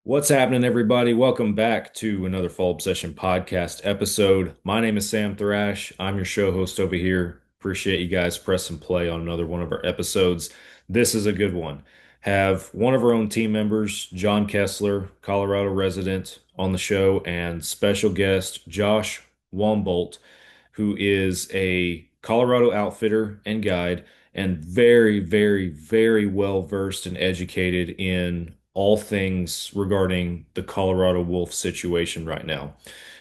What's happening, everybody? Welcome back to another Fall Obsession podcast episode. My name is Sam Thrash. I'm your show host over here. Appreciate you guys press and play on another one of our episodes. This is a good one. Have one of our own team members, John Kessler, Colorado resident, on the show, and special guest Josh Wambolt, who is a Colorado outfitter and guide, and very, very, very well versed and educated in all things regarding the Colorado Wolf situation right now.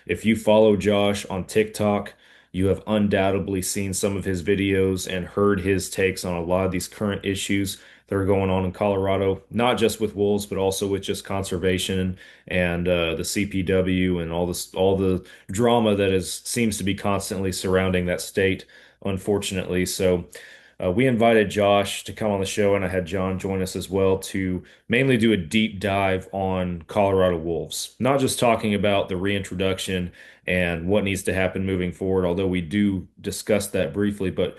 If you follow Josh on TikTok, you have undoubtedly seen some of his videos and heard his takes on a lot of these current issues that are going on in Colorado, not just with wolves, but also with just conservation and the CPW and all the drama that is seems to be constantly surrounding that state, unfortunately. So we invited Josh to come on the show, and I had John join us as well to mainly do a deep dive on Colorado Wolves. Not just talking about the reintroduction and what needs to happen moving forward, although we do discuss that briefly, but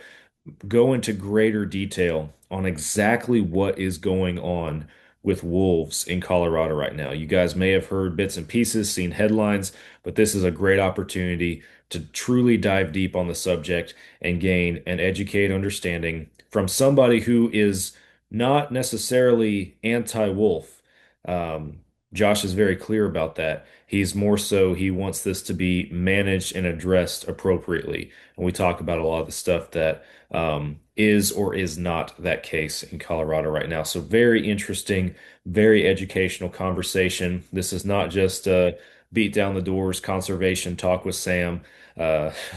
go into greater detail on exactly what is going on with wolves in Colorado right now. You guys may have heard bits and pieces, seen headlines, but this is a great opportunity to truly dive deep on the subject and gain an educated understanding from somebody who is not necessarily anti-wolf. Um, Josh is very clear about that. He's more so, he wants this to be managed and addressed appropriately. And we talk about a lot of the stuff that is or is not that case in Colorado right now. So very interesting, very educational conversation. This is not just beat down the doors conservation talk with Sam,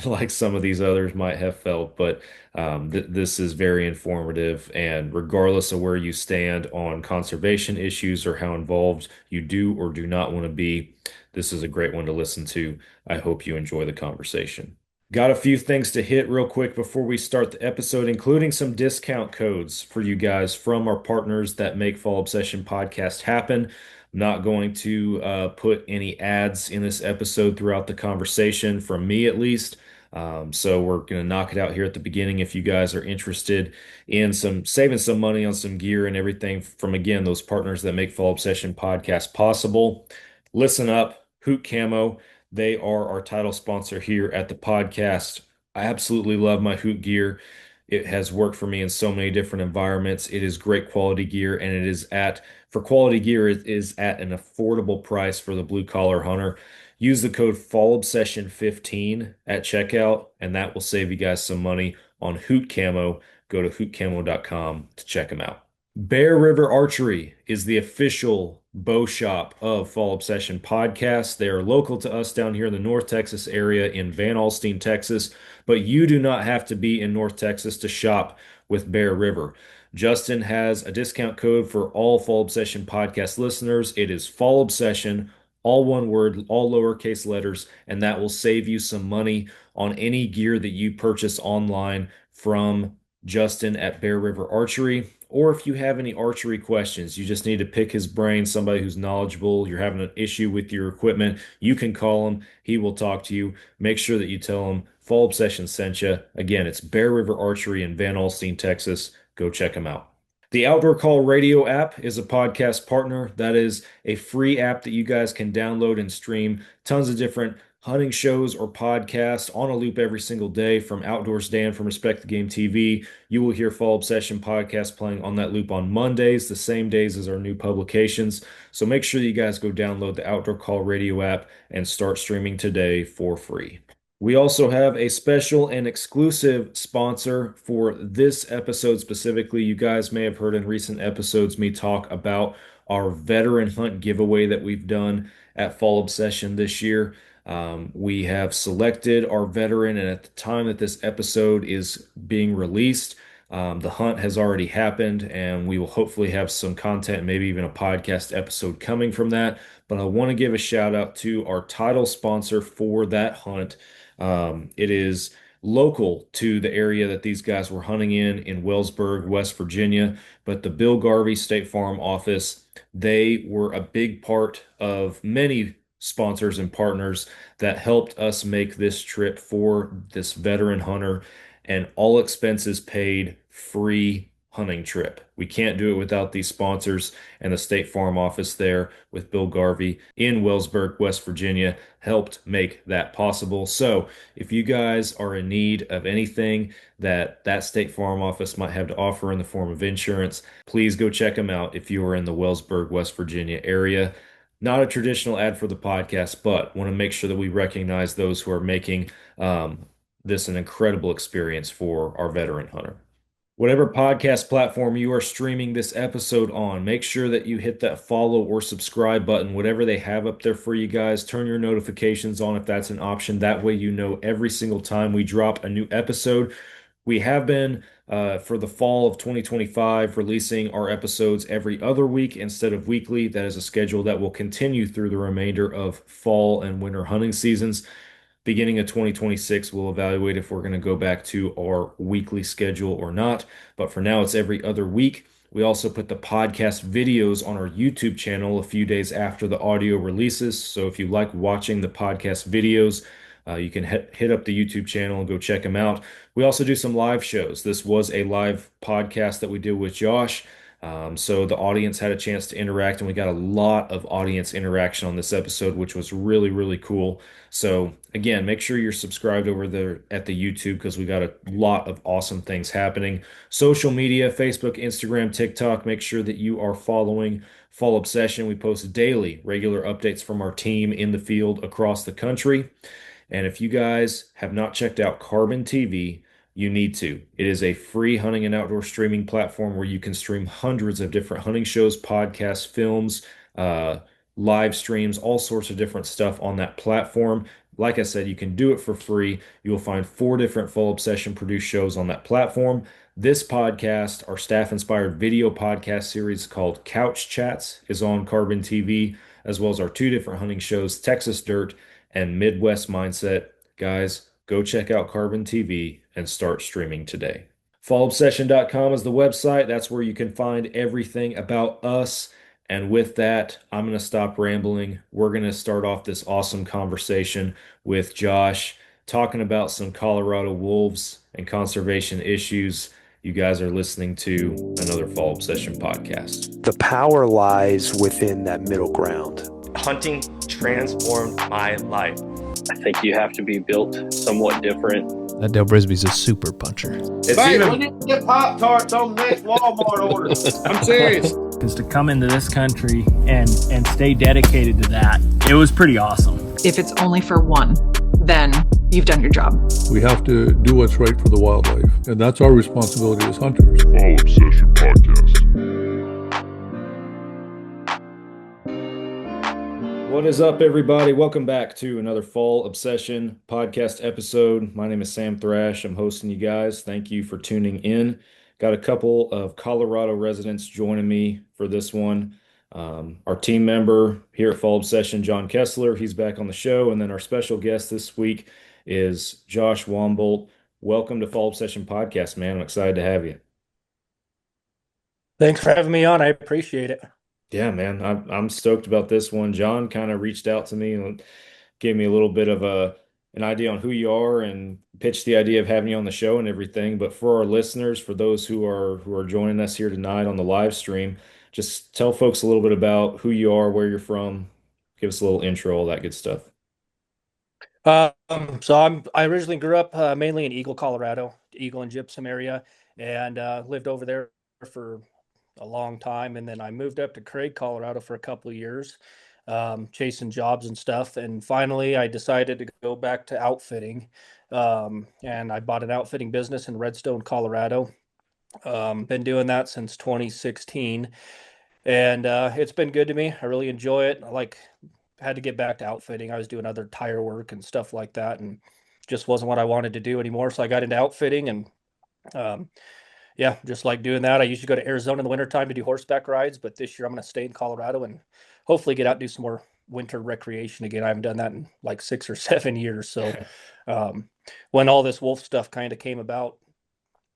like some of these others might have felt, but th this is very informative. And regardless of where you stand on conservation issues or how involved you do or do not want to be, this is a great one to listen to. I hope you enjoy the conversation. Got a few things to hit real quick before we start the episode, including some discount codes for you guys from our partners that make Fall Obsession Podcast happen. I'm not going to put any ads in this episode throughout the conversation, from me at least. So we're going to knock it out here at the beginning if you guys are interested in some saving some money on some gear and everything from, again, those partners that make Fall Obsession Podcast possible. Listen up, Hoot Camo. They are our title sponsor here at the podcast. I absolutely love my Hoot gear. It has worked for me in so many different environments. It is great quality gear, and it is for quality gear, it is at an affordable price for the blue collar hunter. Use the code FALLOBSESSION15 at checkout, and that will save you guys some money on Hoot Camo. Go to hootcamo.com to check them out. Bear River Archery is the official bow shop of Fall Obsession Podcast. They are local to us down here in the North Texas area in Van Alstyne, Texas, but you do not have to be in North Texas to shop with Bear River. Justin has a discount code for all Fall Obsession Podcast listeners. It is Fall Obsession, all one word, all lowercase letters, and that will save you some money on any gear that you purchase online from Justin at Bear River Archery. Or if you have any archery questions, you just need to pick his brain, somebody who's knowledgeable, you're having an issue with your equipment, you can call him. He will talk to you. Make sure that you tell him Fall Obsession sent you. Again, it's Bear River Archery in Van Alstyne, Texas. Go check him out. The Outdoor Call Radio app is a podcast partner. That is a free app that you guys can download and stream tons of different hunting shows or podcasts on a loop every single day. From Outdoors Dan from Respect the Game TV, you will hear Fall Obsession podcast playing on that loop on Mondays, the same days as our new publications. So make sure you guys go download the Outdoor Call Radio app and start streaming today for free. We also have a special and exclusive sponsor for this episode specifically. You guys may have heard in recent episodes me talk about our veteran hunt giveaway that we've done at Fall Obsession this year. We have selected our veteran, and at the time that this episode is being released, the hunt has already happened, and we will hopefully have some content, maybe even a podcast episode coming from that. But I want to give a shout out to our title sponsor for that hunt. It is local to the area that these guys were hunting in Wellsburg, West Virginia. But the Bill Garvey State Farm office, they were a big part of many sponsors and partners that helped us make this trip for this veteran hunter, and all expenses paid, free hunting trip. We can't do it without these sponsors and the State Farm office there with Bill Garvey in Wellsburg, West Virginia, helped make that possible. So if you guys are in need of anything that State Farm office might have to offer in the form of insurance, please go check them out if you are in the Wellsburg, West Virginia area. Not a traditional ad for the podcast, but want to make sure that we recognize those who are making this an incredible experience for our veteran hunter. Whatever podcast platform you are streaming this episode on, make sure that you hit that follow or subscribe button, whatever they have up there for you guys. Turn your notifications on if that's an option. That way, you know every single time we drop a new episode. We have been, for the fall of 2025, releasing our episodes every other week instead of weekly. That is a schedule that will continue through the remainder of fall and winter hunting seasons. Beginning of 2026, we'll evaluate if we're going to go back to our weekly schedule or not. But for now, it's every other week. We also put the podcast videos on our YouTube channel a few days after the audio releases. So if you like watching the podcast videos, you can hit up the YouTube channel and go check them out. We also do some live shows. This was a live podcast that we did with Josh. So the audience had a chance to interact, and we got a lot of audience interaction on this episode, which was really, really cool. So again, make sure you're subscribed over there at the YouTube because we got a lot of awesome things happening. Social media, Facebook, Instagram, TikTok, make sure that you are following Fall Obsession. We post daily, regular updates from our team in the field across the country. And if you guys have not checked out Carbon TV, you need to. It is a free hunting and outdoor streaming platform where you can stream hundreds of different hunting shows, podcasts, films, uh, live streams, all sorts of different stuff on that platform. Like I said, you can do it for free. You will find 4 different Full Obsession produced shows on that platform. This podcast, our staff inspired video podcast series called Couch Chats, is on Carbon TV, as well as our 2 different hunting shows, Texas Dirt and Midwest Mindset. Guys, go check out Carbon TV and start streaming today. Fallobsession.com is the website. That's where you can find everything about us. And with that, I'm going to stop rambling. We're going to start off this awesome conversation with Josh talking about some Colorado wolves and conservation issues. You guys are listening to another Fall Obsession podcast. The power lies within that middle ground. Hunting transformed my life. I think you have to be built somewhat different. That Dale Brisby's a super puncher. It's Hey, even we need to get Pop-Tarts on the next Walmart order. I'm serious. Because to come into this country and stay dedicated to that, it was pretty awesome. If it's only for one, then you've done your job. We have to do what's right for the wildlife, and that's our responsibility as hunters. Fall Obsession Podcast. What is up, everybody? Welcome back to another Fall Obsession podcast episode. My name is Sam Thrash. I'm hosting you guys. Thank you for tuning in. Got a couple of Colorado residents joining me for this one. Our team member here at Fall Obsession, John Kessler, he's back on the show. And then our special guest this week is Josh Wambolt. Welcome to Fall Obsession Podcast, man. I'm excited to have you. Thanks for having me on. I appreciate it. Yeah, man, I'm stoked about this one. John kind of reached out to me and gave me a little bit of an idea on who you are and pitched the idea of having you on the show and everything. But for our listeners, for those who are joining us here tonight on the live stream, just tell folks a little bit about who you are, where you're from, give us a little intro, all that good stuff. I originally grew up mainly in Eagle, Colorado, Eagle and Gypsum area, and lived over there for a long time. And then I moved up to Craig, Colorado for a couple of years, chasing jobs and stuff. And finally, I decided to go back to outfitting. And I bought an outfitting business in Redstone, Colorado. Been doing that since 2016. And it's been good to me. I really enjoy it. Had to get back to outfitting. I was doing other tire work and stuff like that, and just wasn't what I wanted to do anymore. So I got into outfitting, and yeah, just like doing that. I usually go to Arizona in the wintertime to do horseback rides, but this year I'm going to stay in Colorado and hopefully get out and do some more winter recreation again. I haven't done that in like 6 or 7 years. So when all this wolf stuff kind of came about,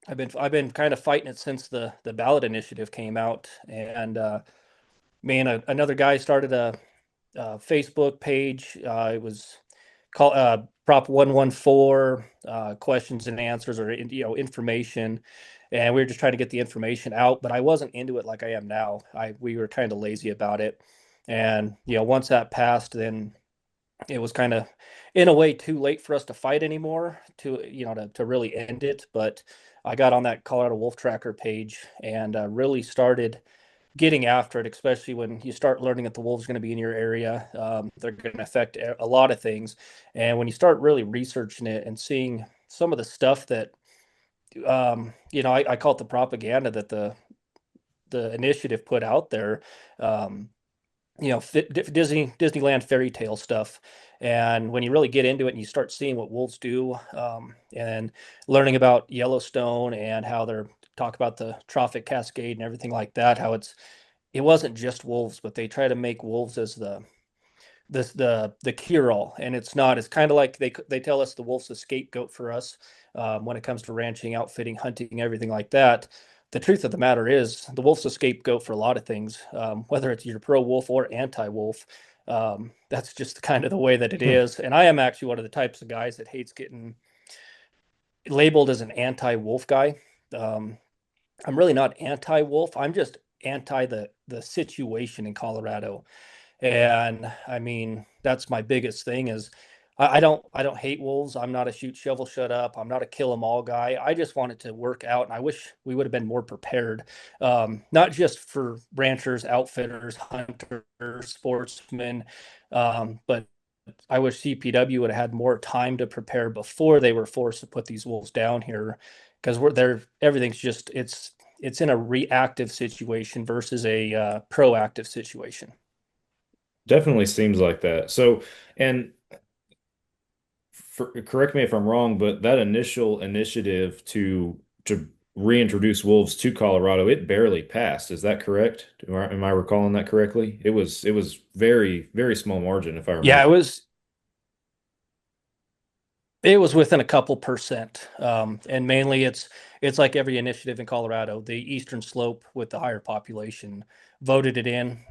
I've been kind of fighting it since the ballot initiative came out. And me and another guy started a Facebook page. It was called Prop 114, questions and answers, or information. and we were just trying to get the information out, but I wasn't into it like I am now. We were kind of lazy about it. And, once that passed, then it was kind of in a way too late for us to fight anymore to really end it. But I got on that Colorado Wolf Tracker page and really started getting after it, especially when you start learning that the wolves are going to be in your area. They're going to affect a lot of things. And when you start really researching it and seeing some of the stuff that, I call it the propaganda that the initiative put out there, Disneyland fairy tale stuff. And when you really get into it and you start seeing what wolves do, and learning about Yellowstone and how they're talk about the trophic cascade and everything like that, how it wasn't just wolves, but they try to make wolves as the cure all, and it's not. It's kind of like they tell us the wolf's a scapegoat for us when it comes to ranching, outfitting, hunting, everything like that. The truth of the matter is the wolf's a scapegoat for a lot of things, whether it's you're pro wolf or anti wolf. That's just kind of the way that it is. And I am actually one of the types of guys that hates getting labeled as an anti wolf guy. I'm really not anti wolf. I'm just anti the situation in Colorado. And I mean, that's my biggest thing is I don't hate wolves. I'm not a shoot, shovel, shut up. I'm not a kill 'em all guy. I just want it to work out, and I wish we would have been more prepared, not just for ranchers, outfitters, hunters, sportsmen, but I wish CPW would have had more time to prepare before they were forced to put these wolves down here, because everything's just it's in a reactive situation versus a proactive situation. Definitely seems like that. So, and correct me if I'm wrong, but that initial initiative to reintroduce wolves to Colorado, it barely passed. Is that correct? Am I recalling that correctly? It was very, very small margin, if I remember. Yeah, it was within a couple percent. And mainly it's like every initiative in Colorado, the eastern slope with the higher population voted it in.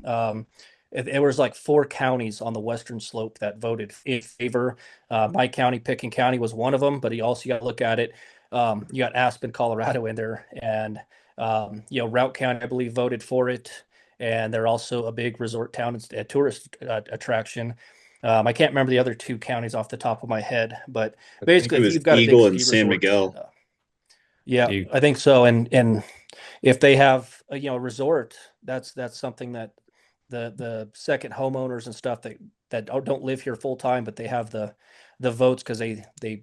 It was like 4 counties on the western slope that voted in favor. My county, Pickens County, was one of them, but you also got to look at it. You got Aspen, Colorado in there, and Routt County, I believe, voted for it. And they're also a big resort town, a tourist attraction. I can't remember the other 2 counties off the top of my head, but basically, if you've got Eagle a big and ski San resort, Miguel. Yeah, I think so. And if they have a resort, that's something that the second homeowners and stuff that don't live here full time, but they have the votes because they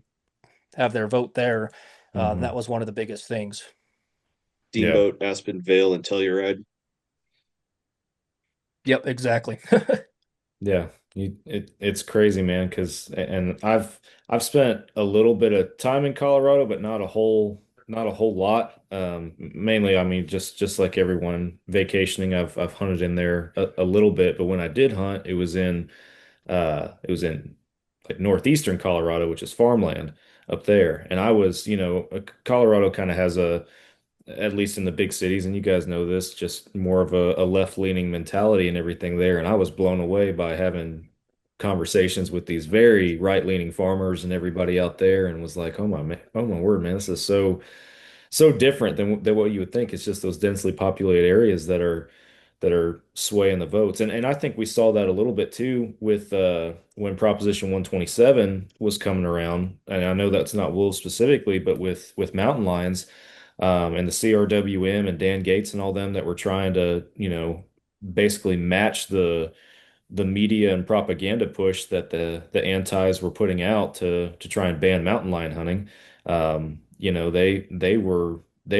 have their vote there. That was one of the biggest things. Steamboat, Aspen Vale, and Telluride. Yep, exactly. Yeah, it's crazy, man. And I've spent a little bit of time in Colorado, but not a whole lot. Mainly, I mean, just like everyone vacationing, I've hunted in there a little bit. But when I did hunt, it was in like northeastern Colorado, which is farmland up there. And I was, Colorado kind of has at least in the big cities, and you guys know this, just more of a left-leaning mentality and everything there. And I was blown away by having conversations with these very right-leaning farmers and everybody out there, and was like, oh my word, man, this is so different than what you would think. It's just those densely populated areas that are swaying the votes. And I think we saw that a little bit too with when Proposition 127 was coming around. And I know that's not wolves specifically, but with mountain lions, and the CRWM and Dan Gates and all them that were trying to, basically match the media and propaganda push that the antis were putting out to try and ban mountain lion hunting. They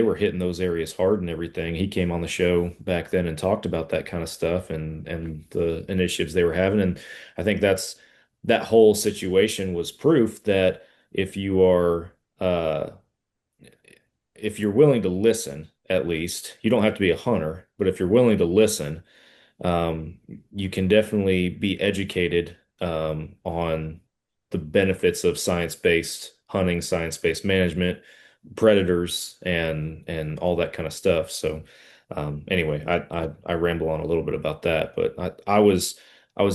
were hitting those areas hard and everything. He came on the show back then and talked about that kind of stuff and the initiatives they were having. And I think that whole situation was proof that if you're willing to listen, at least, you don't have to be a hunter, but if you're willing to listen, you can definitely be educated on the benefits of science-based hunting, science-based management, predators, and all that kind of stuff. So anyway, I ramble on a little bit about that, but I was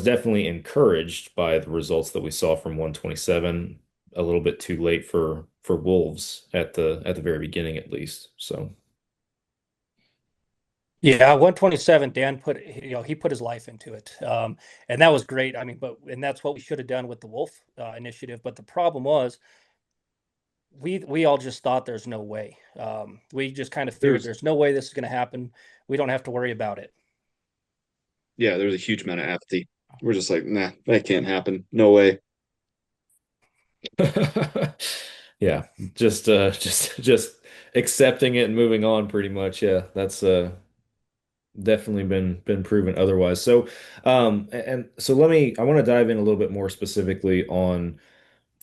definitely encouraged by the results that we saw from 127. a little bit too late for wolves at the very beginning at least. So Yeah, 127, Dan put, he put his life into it. And that was great. I mean, and that's what we should have done with the wolf initiative. But the problem was we all just thought there's no way. We just kind of figured there's no way this is going to happen. We don't have to worry about it. Yeah, there's a huge amount of apathy. We're just like, nah, that can't happen. No way. yeah, just accepting it and moving on pretty much. Yeah, that's definitely been proven otherwise. So and so I want to dive in a little bit more specifically on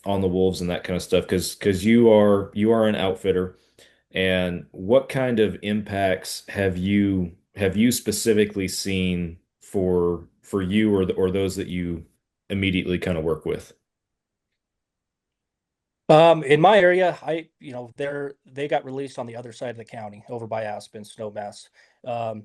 the wolves and that kind of stuff because you are an outfitter. And what kind of impacts have you specifically seen for you or those that you immediately kind of work with? In my area, they got released on the other side of the county over by Aspen, Snowmass. Um,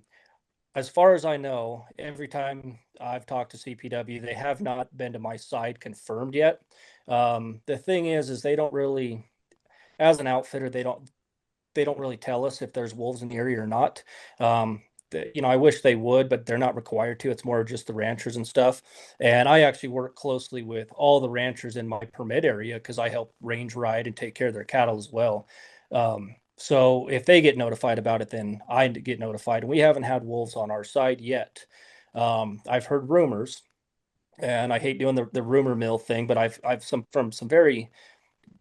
as far as I know, every time I've talked to CPW, they have not been to my side confirmed yet. The thing is they don't really, as an outfitter, they don't really tell us if there's wolves in the area or not. I wish they would, but they're not required to. It's more just the ranchers and stuff. And I actually work closely with all the ranchers in my permit area because I help range ride and take care of their cattle as well. So if they get notified about it, then I get notified. And we haven't had wolves on our side yet. I've heard rumors, and I hate doing the rumor mill thing, but I've from some very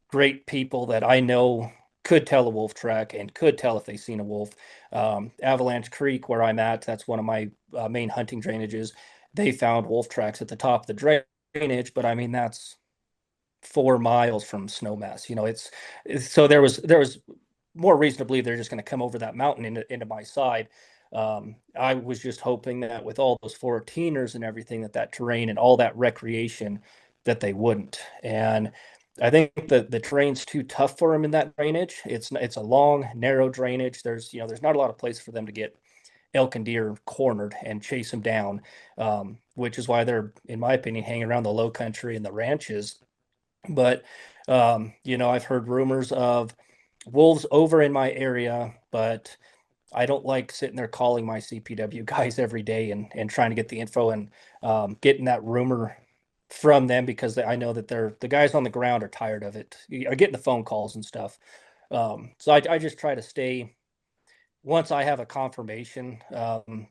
great people that I know could tell a wolf track and could tell if they've seen a wolf. Avalanche Creek, where I'm at, that's one of my main hunting drainages. They found wolf tracks at the top of the drainage, but I mean that's 4 miles from Snowmass. So there was more reason to believe they're just going to come over that mountain into my side. I was just hoping that with all those 14ers and everything, that terrain and all that recreation, that they wouldn't. And I think the terrain's too tough for them in that drainage. It's a long, narrow drainage. There's not a lot of place for them to get elk and deer cornered and chase them down, which is why they're, in my opinion, hanging around the low country and the ranches. But I've heard rumors of wolves over in my area, but I don't like sitting there calling my CPW guys every day and trying to get the info and getting that rumor from them because I know that the guys on the ground are tired of it. Are getting the phone calls and stuff. So I just try to stay. Once I have a confirmation,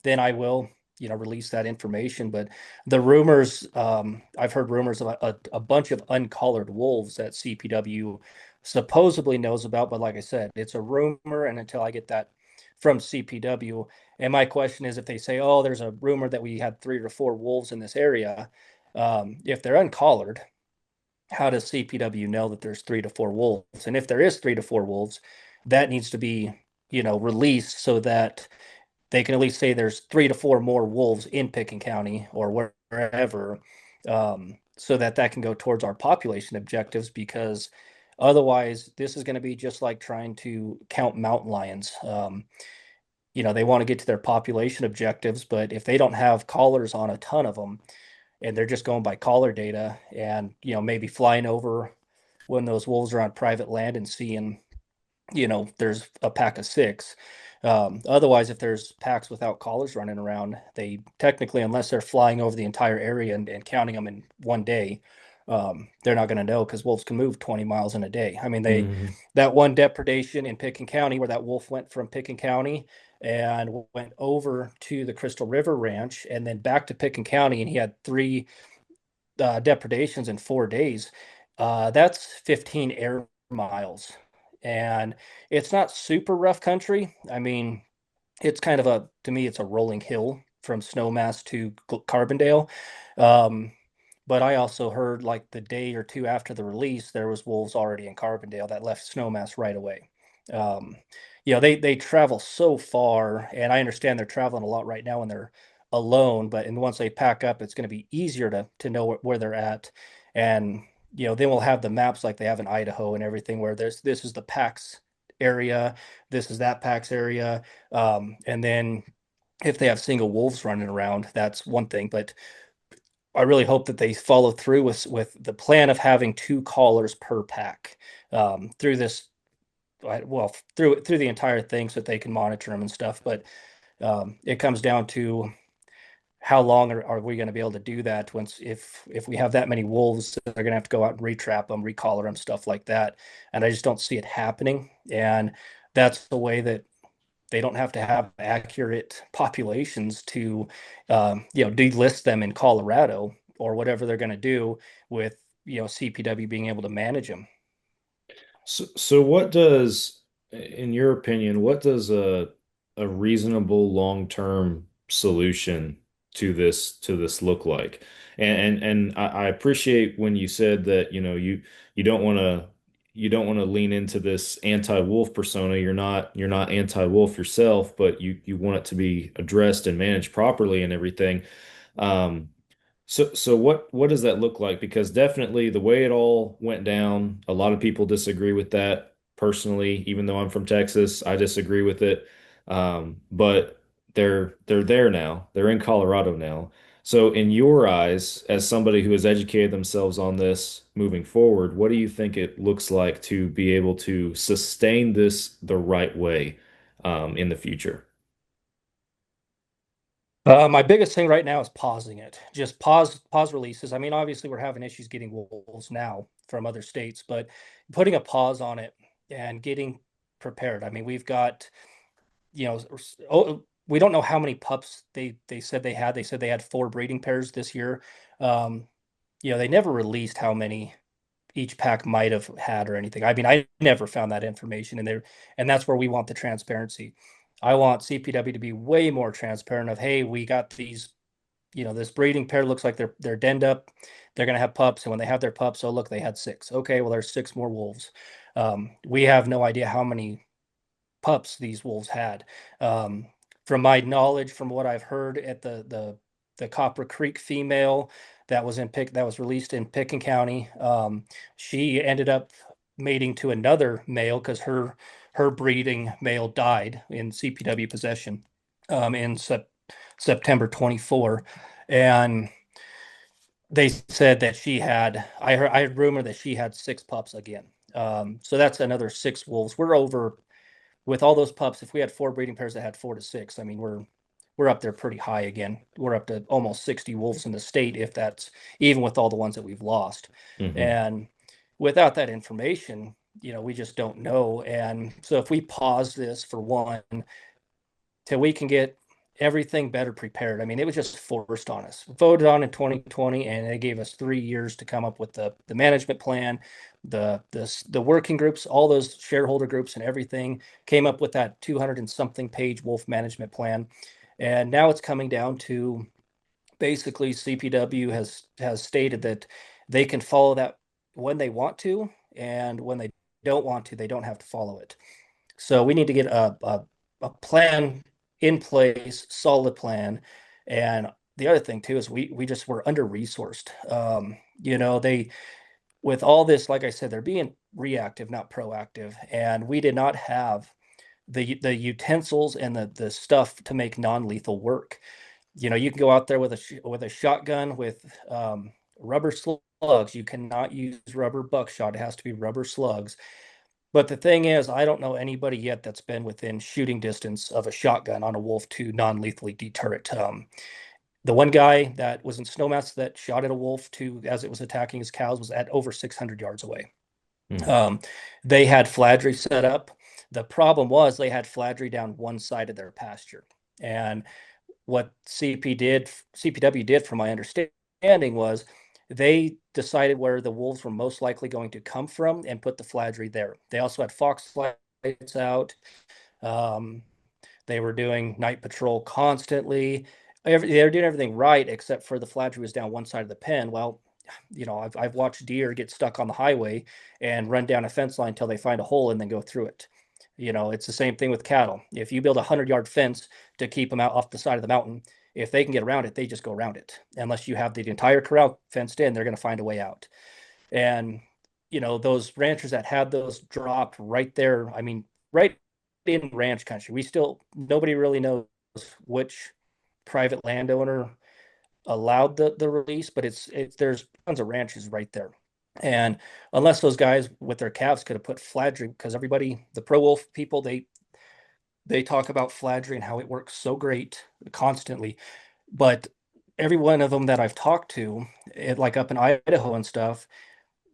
then I will release that information. But the rumors, I've heard rumors of a bunch of uncollared wolves that CPW supposedly knows about. But like I said, it's a rumor, and until I get that from CPW, and my question is, if they say, "Oh, there's a rumor that we had 3 or 4 wolves in this area," if they're uncollared, how does CPW know that there's 3 to 4 wolves? And if there is 3 to 4 wolves, that needs to be, released so that they can at least say there's 3 to 4 more wolves in Pickens County or wherever, so that can go towards our population objectives. Because otherwise, this is going to be just like trying to count mountain lions. They want to get to their population objectives, but if they don't have collars on a ton of them, and they're just going by collar data and, maybe flying over when those wolves are on private land and seeing, there's a pack of 6. Otherwise, if there's packs without collars running around, they technically, unless they're flying over the entire area and counting them in one day, they're not going to know because wolves can move 20 miles in a day. I mean, that one depredation in Pickens County where that wolf went from Pickens County and went over to the Crystal River Ranch and then back to Pickens County, and he had 3 depredations in 4 days. That's 15 air miles, and it's not super rough country. I mean, it's kind of to me, it's a rolling hill from Snowmass to Carbondale. But I also heard like the day or two after the release, there was wolves already in Carbondale that left Snowmass right away. They travel so far, and I understand they're traveling a lot right now when they're alone. But once they pack up, it's going to be easier to know where they're at, and then we'll have the maps like they have in Idaho and everything, where this is the PAX area, this is that PAX area, and then if they have single wolves running around, that's one thing. But I really hope that they follow through with the plan of having 2 callers per pack through this. Well, through the entire thing, so that they can monitor them and stuff. But it comes down to how long are we going to be able to do that once if we have that many wolves, they're going to have to go out and retrap them, recollar them, stuff like that. And I just don't see it happening. And that's the way that they don't have to have accurate populations to delist them in Colorado or whatever they're going to do with CPW being able to manage them. So what does, in your opinion, what does a reasonable long-term solution to this look like? And I appreciate when you said that, you don't want to lean into this anti-wolf persona. You're not anti-wolf yourself, but you want it to be addressed and managed properly and everything. Um, so what does that look like? Because definitely the way it all went down, a lot of people disagree with that personally. Even though I'm from Texas, I disagree with it. But they're there now. They're in Colorado now. So in your eyes, as somebody who has educated themselves on this moving forward, what do you think it looks like to be able to sustain this the right way, in the future? My biggest thing right now is pausing it. Just pause releases. I mean, obviously we're having issues getting wolves now from other states, but putting a pause on it and getting prepared. I mean, we've got, we don't know how many pups they said they had. They said they had 4 breeding pairs this year. They never released how many each pack might have had or anything. I mean, I never found that information in there, and that's where we want the transparency. I want CPW to be way more transparent of, hey, we got these, this breeding pair looks like they're denned up. They're going to have pups. And when they have their pups, oh, look, they had 6. Okay, well, there's 6 more wolves. We have no idea how many pups these wolves had. From my knowledge, from what I've heard at the Copper Creek female that was released in Picken County, she ended up mating to another male because her breeding male died in CPW possession in September 24. And they said that I heard rumor that she had 6 pups again. So that's another 6 wolves. We're over with all those pups. If we had 4 breeding pairs that had 4 to 6, I mean, we're up there pretty high again. We're up to almost 60 wolves in the state, if that's even with all the ones that we've lost. And without that information, we just don't know. And so if we pause this for one, till we can get everything better prepared. I mean, it was just forced on us. Voted on in 2020, and they gave us 3 years to come up with the management plan, the working groups, all those shareholder groups and everything came up with that 200 and something page wolf management plan. And now it's coming down to basically CPW has stated that they can follow that when they want to, and when they don't want to, they don't have to follow it. So we need to get a plan in place, solid plan. And the other thing too is we just were under resourced. They, with all this, like I said, they're being reactive, not proactive, and we did not have the utensils and the stuff to make non-lethal work. You can go out there with a shotgun with rubber slugs. You cannot use rubber buckshot. It has to be rubber slugs. But the thing is, I don't know anybody yet that's been within shooting distance of a shotgun on a wolf to non-lethally deter it. The one guy that was in Snowmass that shot at a wolf as it was attacking his cows was at over 600 yards away. They had Fladry set up. The problem was they had Fladry down one side of their pasture. And what CPW did, from my understanding, was they decided where the wolves were most likely going to come from and put the Fladry there. They also had fox lights out. They were doing night patrol constantly. They were doing everything right, except for the Fladry was down one side of the pen. Well, I've watched deer get stuck on the highway and run down a fence line until they find a hole and then go through it. It's the same thing with cattle. If you build a 100-yard fence to keep them out off the side of the mountain, if they can get around it, they just go around it. Unless you have the entire corral fenced in, they're going to find a way out. And, those ranchers that had those dropped right there, I mean, right in ranch country, nobody really knows which private landowner allowed the release, but there's tons of ranches right there. And unless those guys with their calves could have put fladry, because everybody, the pro wolf people, they talk about fladry and how it works so great constantly. But every one of them that I've talked to, like up in Idaho and stuff,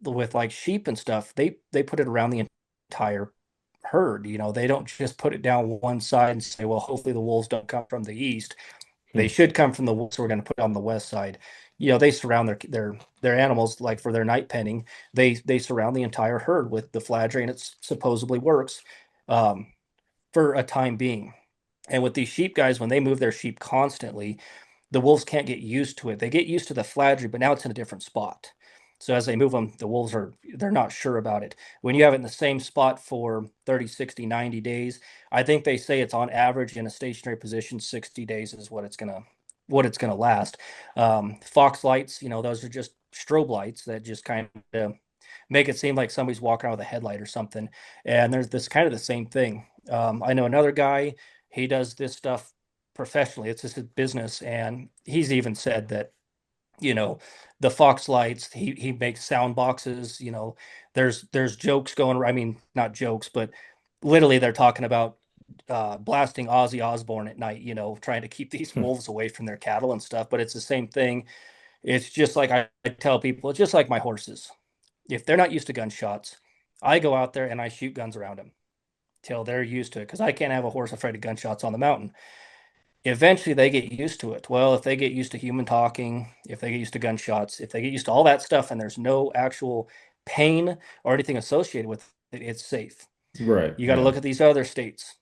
with like sheep and stuff, they put it around the entire herd. They don't just put it down one side and say, well, hopefully the wolves don't come from the east. They should come from the wolves, so we're going to put it on the west side. They surround their animals, like for their night penning. They surround the entire herd with the fladry, and it supposedly works for a time being. And with these sheep guys, when they move their sheep constantly, the wolves can't get used to it. They get used to the fladry, but now it's in a different spot. So as they move them, the wolves they're not sure about it. When you have it in the same spot for 30, 60, 90 days, I think they say it's on average in a stationary position, 60 days is what it's gonna last. Fox lights, those are just strobe lights that just kind of make it seem like somebody's walking out with a headlight or something. And there's this kind of the same thing. I know another guy, he does this stuff professionally. It's just his business. And he's even said that, the Fox lights, he makes sound boxes, there's jokes going, I mean, not jokes, but literally they're talking about blasting Ozzy Osbourne at night, trying to keep these wolves away from their cattle and stuff. But it's the same thing. It's just like I tell people, it's just like my horses. If they're not used to gunshots, I go out there and I shoot guns around them till they're used to it, because I can't have a horse afraid of gunshots on the mountain. Eventually they get used to it. Well, if they get used to human talking, if they get used to gunshots, if they get used to all that stuff and there's no actual pain or anything associated with it, it's safe. Right. You got to look at these other states.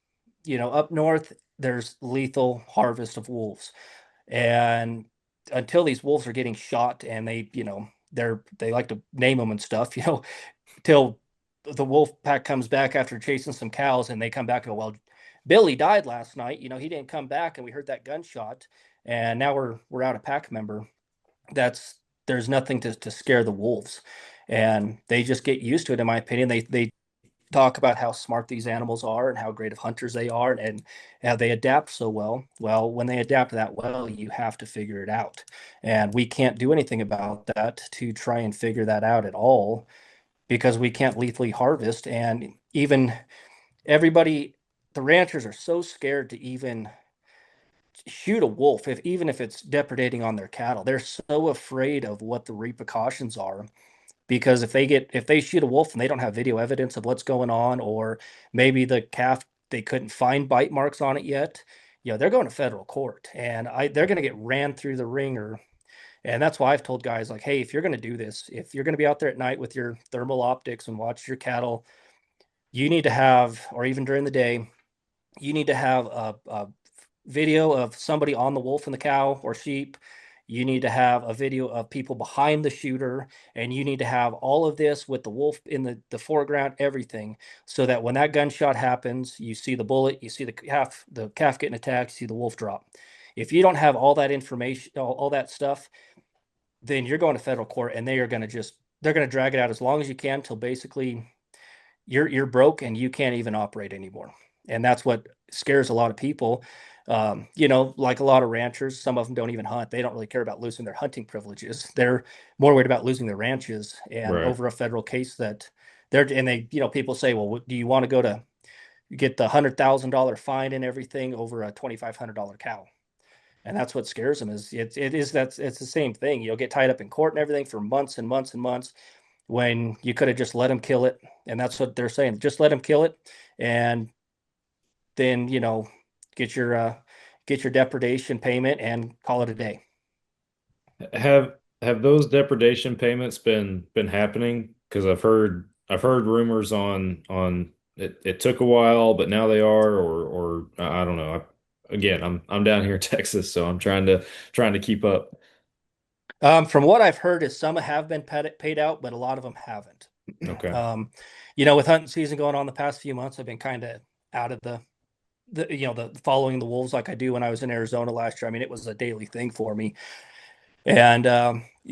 Up north, there's lethal harvest of wolves. And until these wolves are getting shot and they like to name them and stuff, till the wolf pack comes back after chasing some cows and they come back and go, well, Billy died last night. He didn't come back and we heard that gunshot and now we're out a pack member. There's nothing to scare the wolves, and they just get used to it. In my opinion, they talk about how smart these animals are and how great of hunters they are and how they adapt so well. Well, when they adapt that well, you have to figure it out. And we can't do anything about that to try and figure that out at all, because we can't lethally harvest. And even the ranchers are so scared to even shoot a wolf, even if it's depredating on their cattle. They're so afraid of what the repercussions are, because if they shoot a wolf and they don't have video evidence of what's going on, or maybe the calf, they couldn't find bite marks on it yet, they're going to federal court, and they're going to get ran through the ringer. And that's why I've told guys, like, hey, if you're going to do this, if you're going to be out there at night with your thermal optics and watch your cattle, you need to have, or even during the day, you need to have a video of somebody on the wolf and the cow or sheep. You need to have a video of people behind the shooter, and you need to have all of this with the wolf in the foreground, everything, so that when that gunshot happens, you see the bullet, you see the calf getting attacked, you see the wolf drop. If you don't have all that information, all that stuff, then you're going to federal court, and they're going to drag it out as long as you can till basically you're broke and you can't even operate anymore. And that's what scares a lot of people. Like a lot of ranchers, some of them don't even hunt. They don't really care about losing their hunting privileges. They're more worried about losing their ranches, and over a federal case that people say, well, do you want to go to get the $100,000 fine and everything over a $2,500 cow? And that's what scares them. It's the same thing. You'll get tied up in court and everything for months and months and months, when you could have just let them kill it. And that's what they're saying. Just let them kill it, and then get your depredation payment and call it a day. Have those depredation payments been happening? Because I've heard rumors on it took a while, but now they are, or I don't know. Again, I'm down here in Texas, so I'm trying to keep up. From what I've heard is some have been paid out, but a lot of them haven't. Okay. With hunting season going on the past few months, I've been kind of out of the following the wolves like I do when I was in Arizona last year. I mean, it was a daily thing for me. And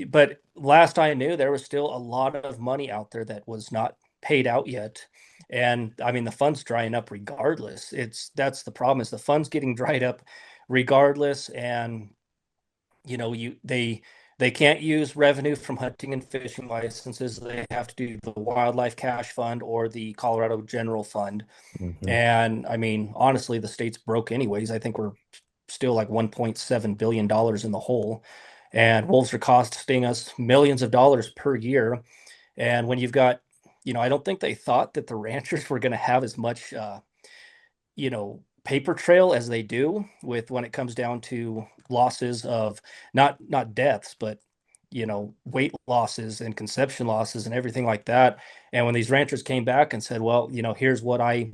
but last I knew, there was still a lot of money out there that was not paid out yet. And I mean, the fund's drying up regardless. That's the problem, is the fund's getting dried up regardless. And they can't use revenue from hunting and fishing licenses. They have to do the wildlife cash fund or the Colorado General Fund. And I mean, honestly, the state's broke anyways. I think we're still like $1.7 billion in the hole. And wolves are costing us millions of dollars per year. And when you've got, I don't think they thought that the ranchers were going to have as much, paper trail as they do with when it comes down to losses of not deaths, but weight losses and conception losses and everything like that. And when these ranchers came back and said, well, here's what I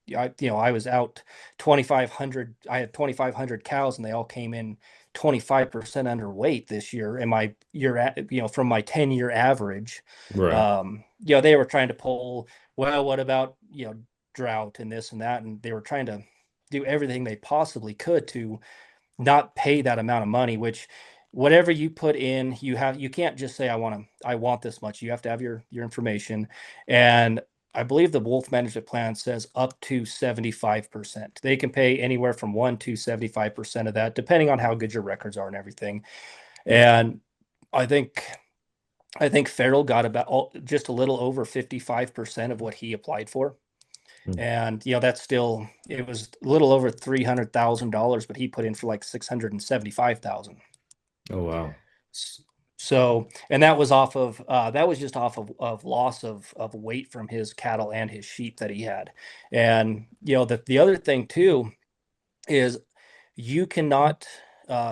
was out 2,500. I had 2,500 cows, and they all came in 25% underweight this year. And my year, from my 10-year average, Right. they were trying to pull, well, what about, drought and this and that. And they were trying to do everything they possibly could to not pay that amount of money, which whatever you put in, you can't just say, I want this much. You have to have your information. And I believe the wolf management plan says up to 75%. They can pay anywhere from 1 to 75% of that, depending on how good your records are and everything. And I think Farrell got just a little over 55% of what he applied for. And that's still, it was a little over $300,000, but he put in for like $675,000. Oh wow. So, and that was just off of loss of weight from his cattle and his sheep that he had. And the other thing too is you cannot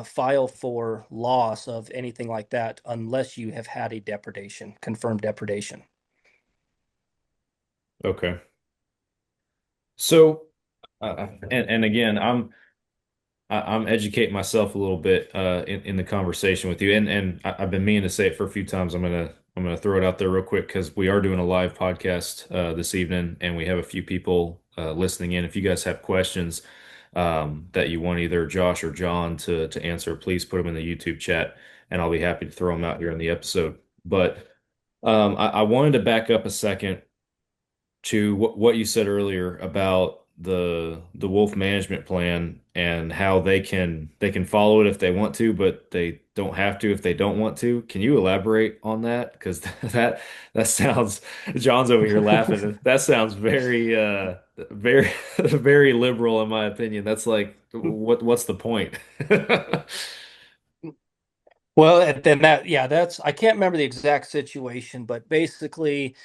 file for loss of anything like that unless you have had a confirmed depredation. Okay. So, and again, I'm educating myself a little bit in the conversation with you, and I've been meaning to say it for a few times. I'm gonna throw it out there real quick because we are doing a live podcast this evening, and we have a few people listening in. If you guys have questions that you want either Josh or John to answer, please put them in the YouTube chat, and I'll be happy to throw them out here in the episode. But I wanted to back up a second to what you said earlier about the wolf management plan and how they can follow it if they want to, but they don't have to if they don't want to. Can you elaborate on that? Because that sounds, John's over here laughing. That sounds very very very liberal in my opinion. That's like what's the point? Well, and then I can't remember the exact situation, but basically,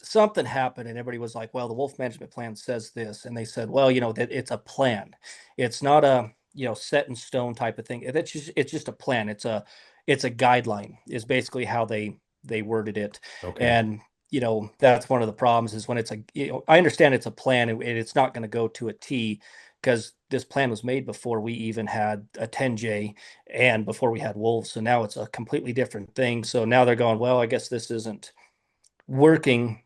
something happened and everybody was like, well, the wolf management plan says this. And they said, well, that it's a plan. It's not a, set in stone type of thing. It's just a plan. It's a guideline is basically how they worded it. Okay. And, that's one of the problems is when it's I understand it's a plan and it's not going to go to a T, because this plan was made before we even had a 10J and before we had wolves. So now it's a completely different thing. So now they're going, well, I guess this isn't working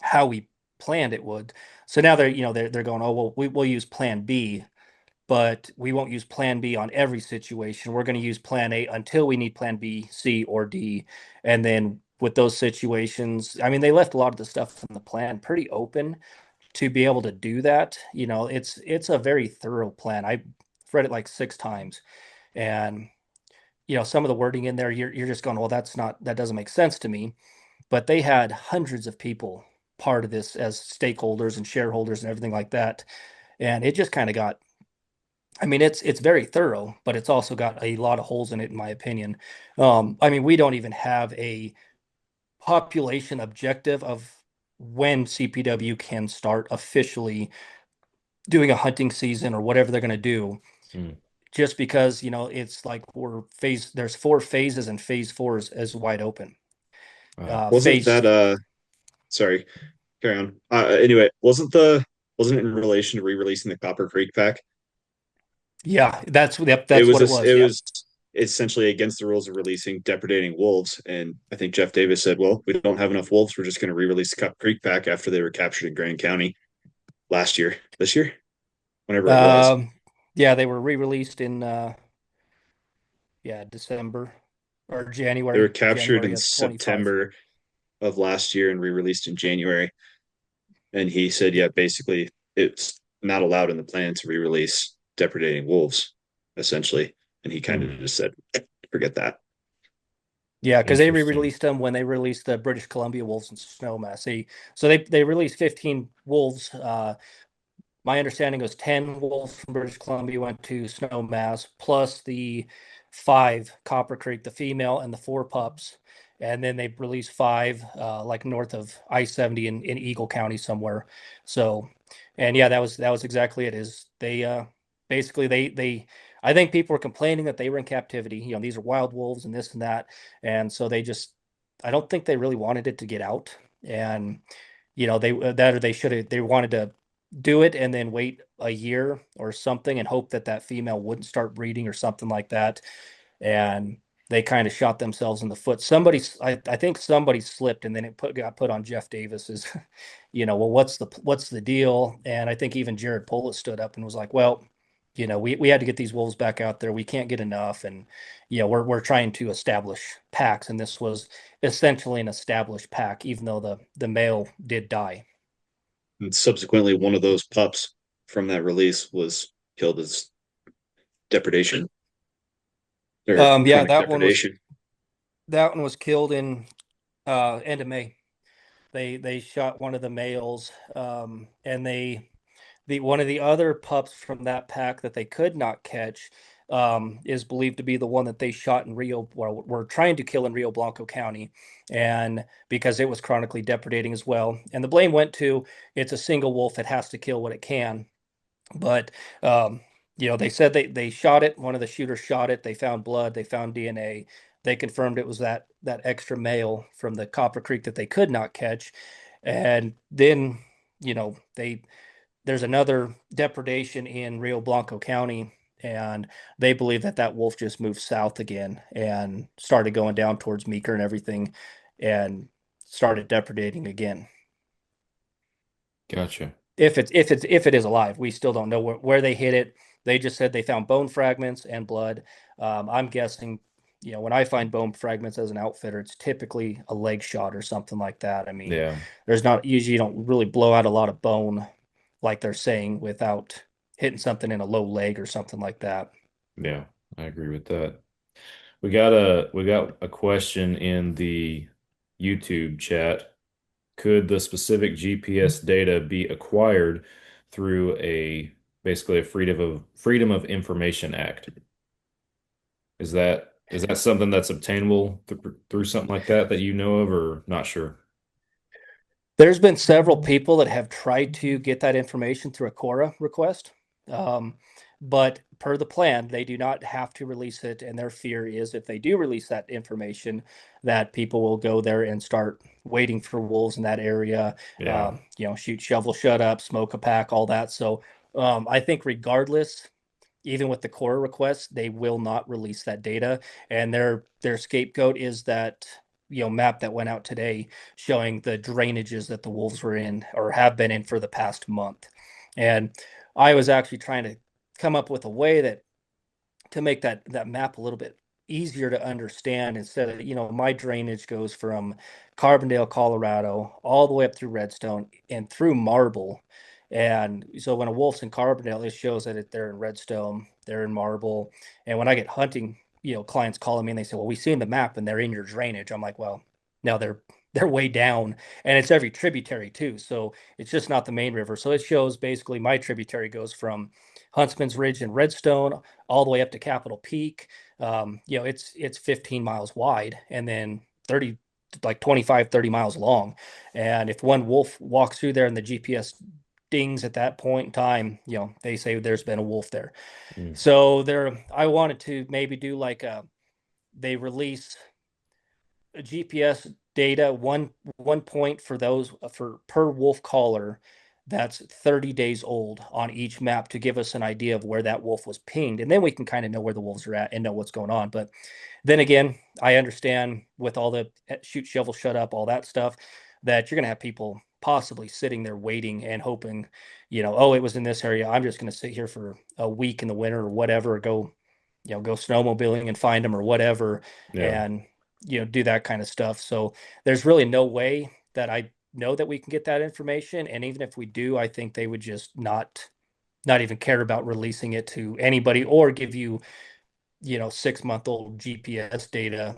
how we planned it would. So now they're going, oh, well, we'll use plan B, but we won't use plan B on every situation. We're going to use plan A until we need plan B, C, or D. And then with those situations, I mean, they left a lot of the stuff in the plan pretty open to be able to do that. It's a very thorough plan. I read it like 6 times, and some of the wording in there, you're just going, well, that doesn't make sense to me. But they had hundreds of people part of this as stakeholders and shareholders and everything like that, and it just kind of got, I mean, it's very thorough, but it's also got a lot of holes in it, in my opinion. I mean, we don't even have a population objective of when CPW can start officially doing a hunting season or whatever they're going to do. Just because, it's like there's 4 phases and phase 4 is wide open. Sorry, carry on. Anyway, wasn't it in relation to re-releasing the Copper Creek pack? Yeah, that's what it was. It was essentially against the rules of releasing depredating wolves. And I think Jeff Davis said, well, we don't have enough wolves. We're just going to re-release the Copper Creek pack after they were captured in Grand County this year, whenever it was. Yeah, they were re-released in December or January. They were captured in September of last year and re-released in January. And he said, yeah, basically it's not allowed in the plan to re-release depredating wolves, essentially. and he kind of just said, forget that. Yeah, because they Interesting. re-released them when they released the British Columbia wolves and Snowmass. They released 15 wolves. My understanding was 10 wolves from British Columbia went to Snowmass, plus the 5 Copper Creek, the female, and the 4 pups. And then they released 5 like north of I-70 in Eagle County somewhere. So, and yeah, that was exactly it. Is they basically they I think people were complaining that they were in captivity. You know, these are wild wolves and this and that. And so I don't think they really wanted it to get out. And, you know, they wanted to do it and then wait a year or something and hope that that female wouldn't start breeding or something like that. And they kind of shot themselves in the foot. I think somebody slipped, and then got put on Jeff Davis's, you know, well, what's the deal? And I think even Jared Polis stood up and was like, well, you know, we had to get these wolves back out there. We can't get enough. And, you know, we're trying to establish packs. And this was essentially an established pack, even though the male did die. And subsequently, one of those pups from that release was killed as depredation. Yeah, that one was killed in end of May. They shot one of the males, and one of the other pups from that pack that they could not catch is believed to be the one that they shot in were trying to kill in Rio Blanco County, and because it was chronically depredating as well. And the blame went to, it's a single wolf that has to kill what it can. But you know, they said they shot it. One of the shooters shot it. They found blood. They found DNA. They confirmed it was that extra male from the Copper Creek that they could not catch. And then, you know, there's another depredation in Rio Blanco County, and they believe that wolf just moved south again and started going down towards Meeker and everything, and started depredating again. Gotcha. If it is alive, we still don't know where they hit it. They just said they found bone fragments and blood. I'm guessing, you know, when I find bone fragments as an outfitter, it's typically a leg shot or something like that. I mean, Yeah. there's not usually, you don't really blow out a lot of bone like they're saying without hitting something in a low leg or something like that. Yeah, I agree with that. We got a question in the YouTube chat. Could the specific GPS data be acquired through basically a Freedom of Information Act? Is that something that's obtainable through something like that you know of, or not sure? There's been several people that have tried to get that information through a CORA request. But per the plan, they do not have to release it. And their fear is if they do release that information, that people will go there and start waiting for wolves in that area. Yeah. You know, shoot, shovel, shut up, smoke a pack, all that. So I think regardless, even with the CORA request, they will not release that data. And their scapegoat is that, you know, map that went out today showing the drainages that the wolves were in or have been in for the past month. And I was actually trying to come up with a way to make that map a little bit easier to understand, instead of, you know, my drainage goes from Carbondale, Colorado, all the way up through Redstone and through Marble. And so when a wolf's in Carbondale, it shows that they're in Redstone, they're in Marble. And when I get hunting, you know, clients calling me and they say, well, we've seen the map and they're in your drainage. I'm like, well, no, they're way down, and it's every tributary too. So it's just not the main river. So it shows basically my tributary goes from Huntsman's Ridge and Redstone all the way up to Capitol Peak. You know, it's 15 miles wide and then 25, 30 miles long. And if one wolf walks through there and the GPS dings at that point in time, you know, they say there's been a wolf there. So I wanted to maybe do like they release a GPS data, one point for those for per wolf caller that's 30 days old on each map, to give us an idea of where that wolf was pinged. And then we can kind of know where the wolves are at and know what's going on. But then again, I understand with all the shoot, shovel, shut up, all that stuff, that you're going to have people possibly sitting there waiting and hoping, you know, oh, it was in this area, I'm just going to sit here for a week in the winter or whatever, or go snowmobiling and find them or whatever. Yeah. And, you know, do that kind of stuff. So there's really no way that I know that we can get that information. And even if we do, I think they would just not even care about releasing it to anybody, or give you 6-month-old GPS data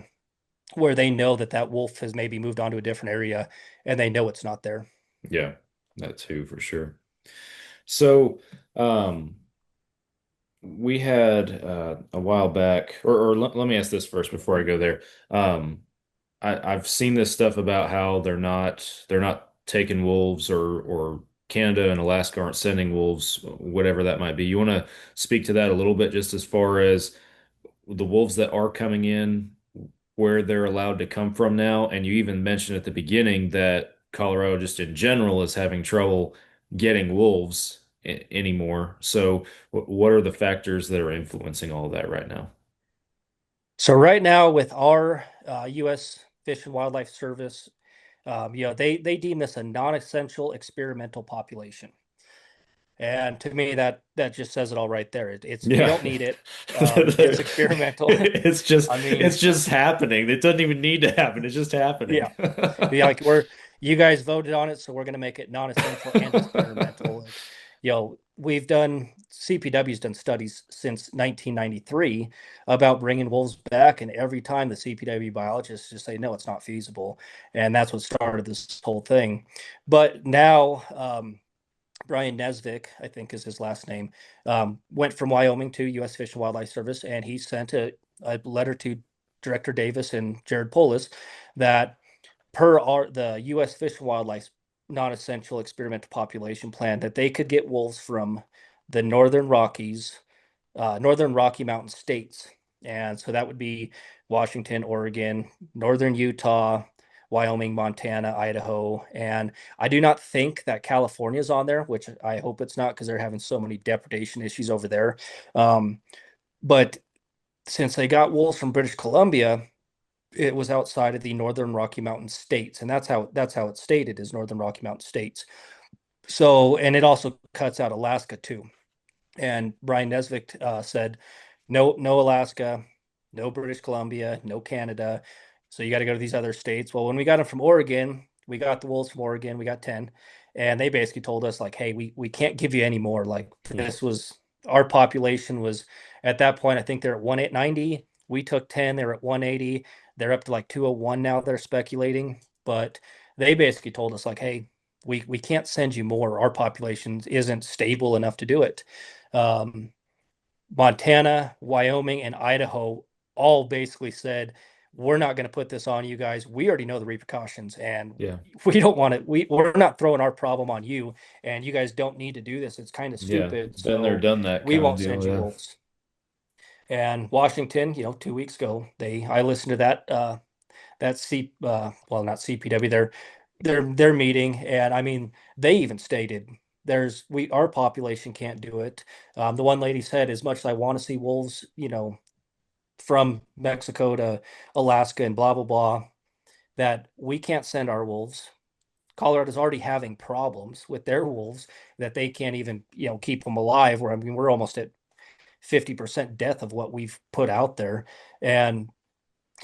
where they know that that wolf has maybe moved on to a different area and they know it's not there. Yeah, that too, for sure. So, we had a while back, or let me ask this first before I go there. Um, I've seen this stuff about how they're not taking wolves, or Canada and Alaska aren't sending wolves, whatever that might be. You want to speak to that a little bit, just as far as the wolves that are coming in, where they're allowed to come from now? And you even mentioned at the beginning that Colorado just in general is having trouble getting wolves anymore. So what are the factors that are influencing all that right now? So right now with our U.S. Fish and Wildlife Service, they deem this a non-essential experimental population. And to me, that just says it all right there. We Yeah. don't need it. It's experimental. It's just I mean, it's just happening. It doesn't even need to happen. It's just happening. yeah, like you guys voted on it, so we're going to make it non-essential and experimental. We've done CPW's done studies since 1993 about bringing wolves back, and every time the CPW biologists just say no, it's not feasible, and that's what started this whole thing. But now, Brian Nesvik, I think is his last name, went from Wyoming to U.S. Fish and Wildlife Service, and he sent a letter to Director Davis and Jared Polis that the U.S. Fish and Wildlife non-essential experimental population plan that they could get wolves from the Northern Rockies, Northern Rocky Mountain states. And so that would be Washington, Oregon, Northern Utah, Wyoming, Montana, Idaho. And I do not think that California is on there, which I hope it's not because they're having so many depredation issues over there. But since they got wolves from British Columbia, it was outside of the Northern Rocky Mountain states, and that's how it's stated, is Northern Rocky Mountain states. So, and it also cuts out Alaska too. And Brian Nesvik said, no Alaska, no British Columbia, no Canada. So you got to go to these other states. Well, when we got them from Oregon, we got the wolves from Oregon. We got 10, and they basically told us like, hey, we can't give you any more. Like this was our population was at that point. I think they're at 190. We took 10. They're at 180. They're up to like 201 now. They're speculating, but they basically told us like, hey, we can't send you more. Our population isn't stable enough to do it. Montana, Wyoming, and Idaho all basically said, we're not going to put this on you guys. We already know the repercussions, and we don't want it. We're not throwing our problem on you, and you guys don't need to do this. It's kind of stupid. Yeah, been there, done that. We won't send you wolves. And Washington, 2 weeks ago, I listened to that not CPW, their meeting, and I mean, they even stated our population can't do it. The one lady said, as much as I want to see wolves, from Mexico to Alaska and blah blah blah, that we can't send our wolves. Colorado's already having problems with their wolves that they can't even keep them alive. Where I mean, we're almost at 50% death of what we've put out there. And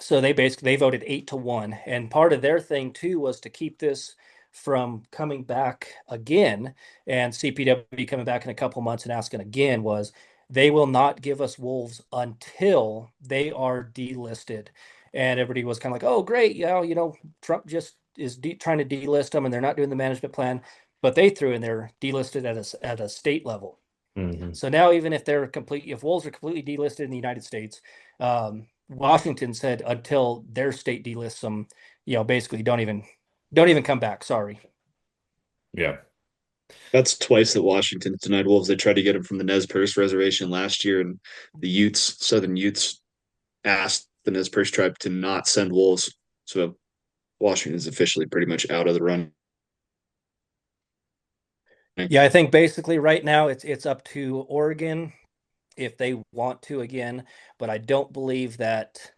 so they voted 8-1. And part of their thing too was to keep this from coming back again, and CPW coming back in a couple months and asking again, was they will not give us wolves until they are delisted. And everybody was kind of like, oh, great. Yeah, Trump just is trying to delist them and they're not doing the management plan. But they threw in there delisted at a state level. Mm-hmm. So now, even if if wolves are completely delisted in the United States, Washington said until their state delists them, basically don't even come back. Sorry. Yeah. That's twice that Washington's denied wolves. They tried to get them from the Nez Perce reservation last year, and the Southern Utes asked the Nez Perce tribe to not send wolves. So Washington is officially pretty much out of the run. Yeah, I think basically right now it's up to Oregon if they want to again, but I don't believe that.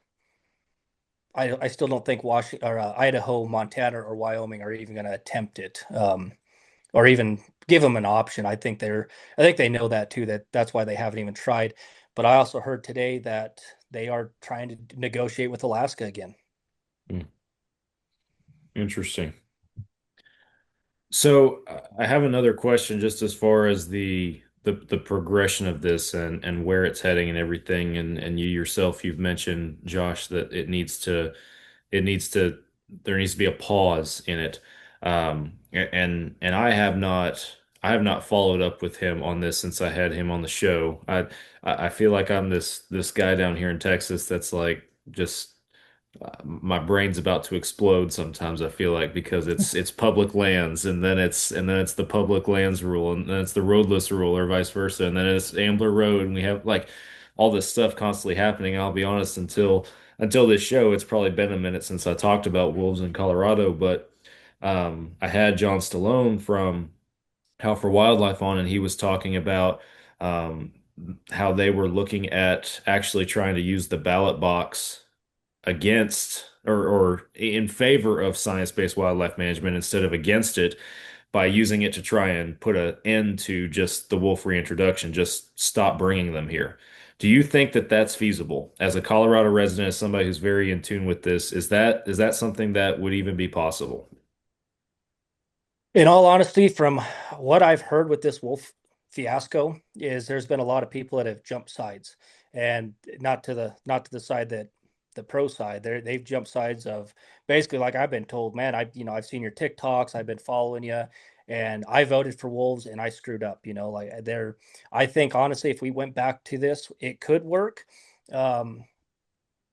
I still don't think Washington or Idaho, Montana, or Wyoming are even going to attempt it, or even give them an option. I think they know that too. That's why they haven't even tried. But I also heard today that they are trying to negotiate with Alaska again. Interesting. So I have another question, just as far as the the progression of this and where it's heading and everything. And you yourself, you've mentioned, Josh, that it needs to there needs to be a pause in it. And I have not followed up with him on this since I had him on the show. I feel like I'm this guy down here in Texas that's like just my brain's about to explode sometimes. I feel like because it's public lands, and then it's the public lands rule, and then it's the roadless rule, or vice versa, and then it's Ambler Road, and we have like all this stuff constantly happening. And I'll be honest, until this show, it's probably been a minute since I talked about wolves in Colorado, but I had John Stallone from How for Wildlife on, and he was talking about um, how they were looking at actually trying to use the ballot box against or in favor of science-based wildlife management instead of against it by using it to try and put an end to just the wolf reintroduction, just stop bringing them here. Do you think that that's feasible? As a Colorado resident, as somebody who's very in tune with this, is that something that would even be possible? In all honesty, from what I've heard with this wolf fiasco, is there's been a lot of people that have jumped sides, and not to the side that the pro side. They've jumped sides of basically like I've been told, man, I've seen your TikToks, I've been following you, and I voted for wolves and I screwed up. Like I think honestly, if we went back to this, it could work. Um,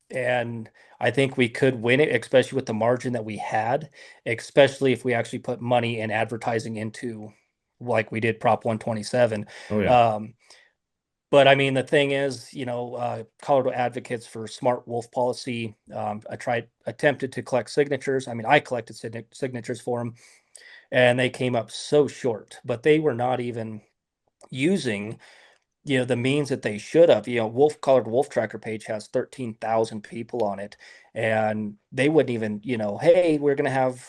and I think we could win it, especially with the margin that we had, especially if we actually put money and advertising into like we did Prop 127. Oh yeah. But I mean, the thing is, Colorado advocates for smart wolf policy. Attempted to collect signatures. I mean, I collected signatures for them, and they came up so short. But they were not even using the means that they should have. Colorado Wolf Tracker page has 13,000 people on it, and they wouldn't even, hey, we're going to have,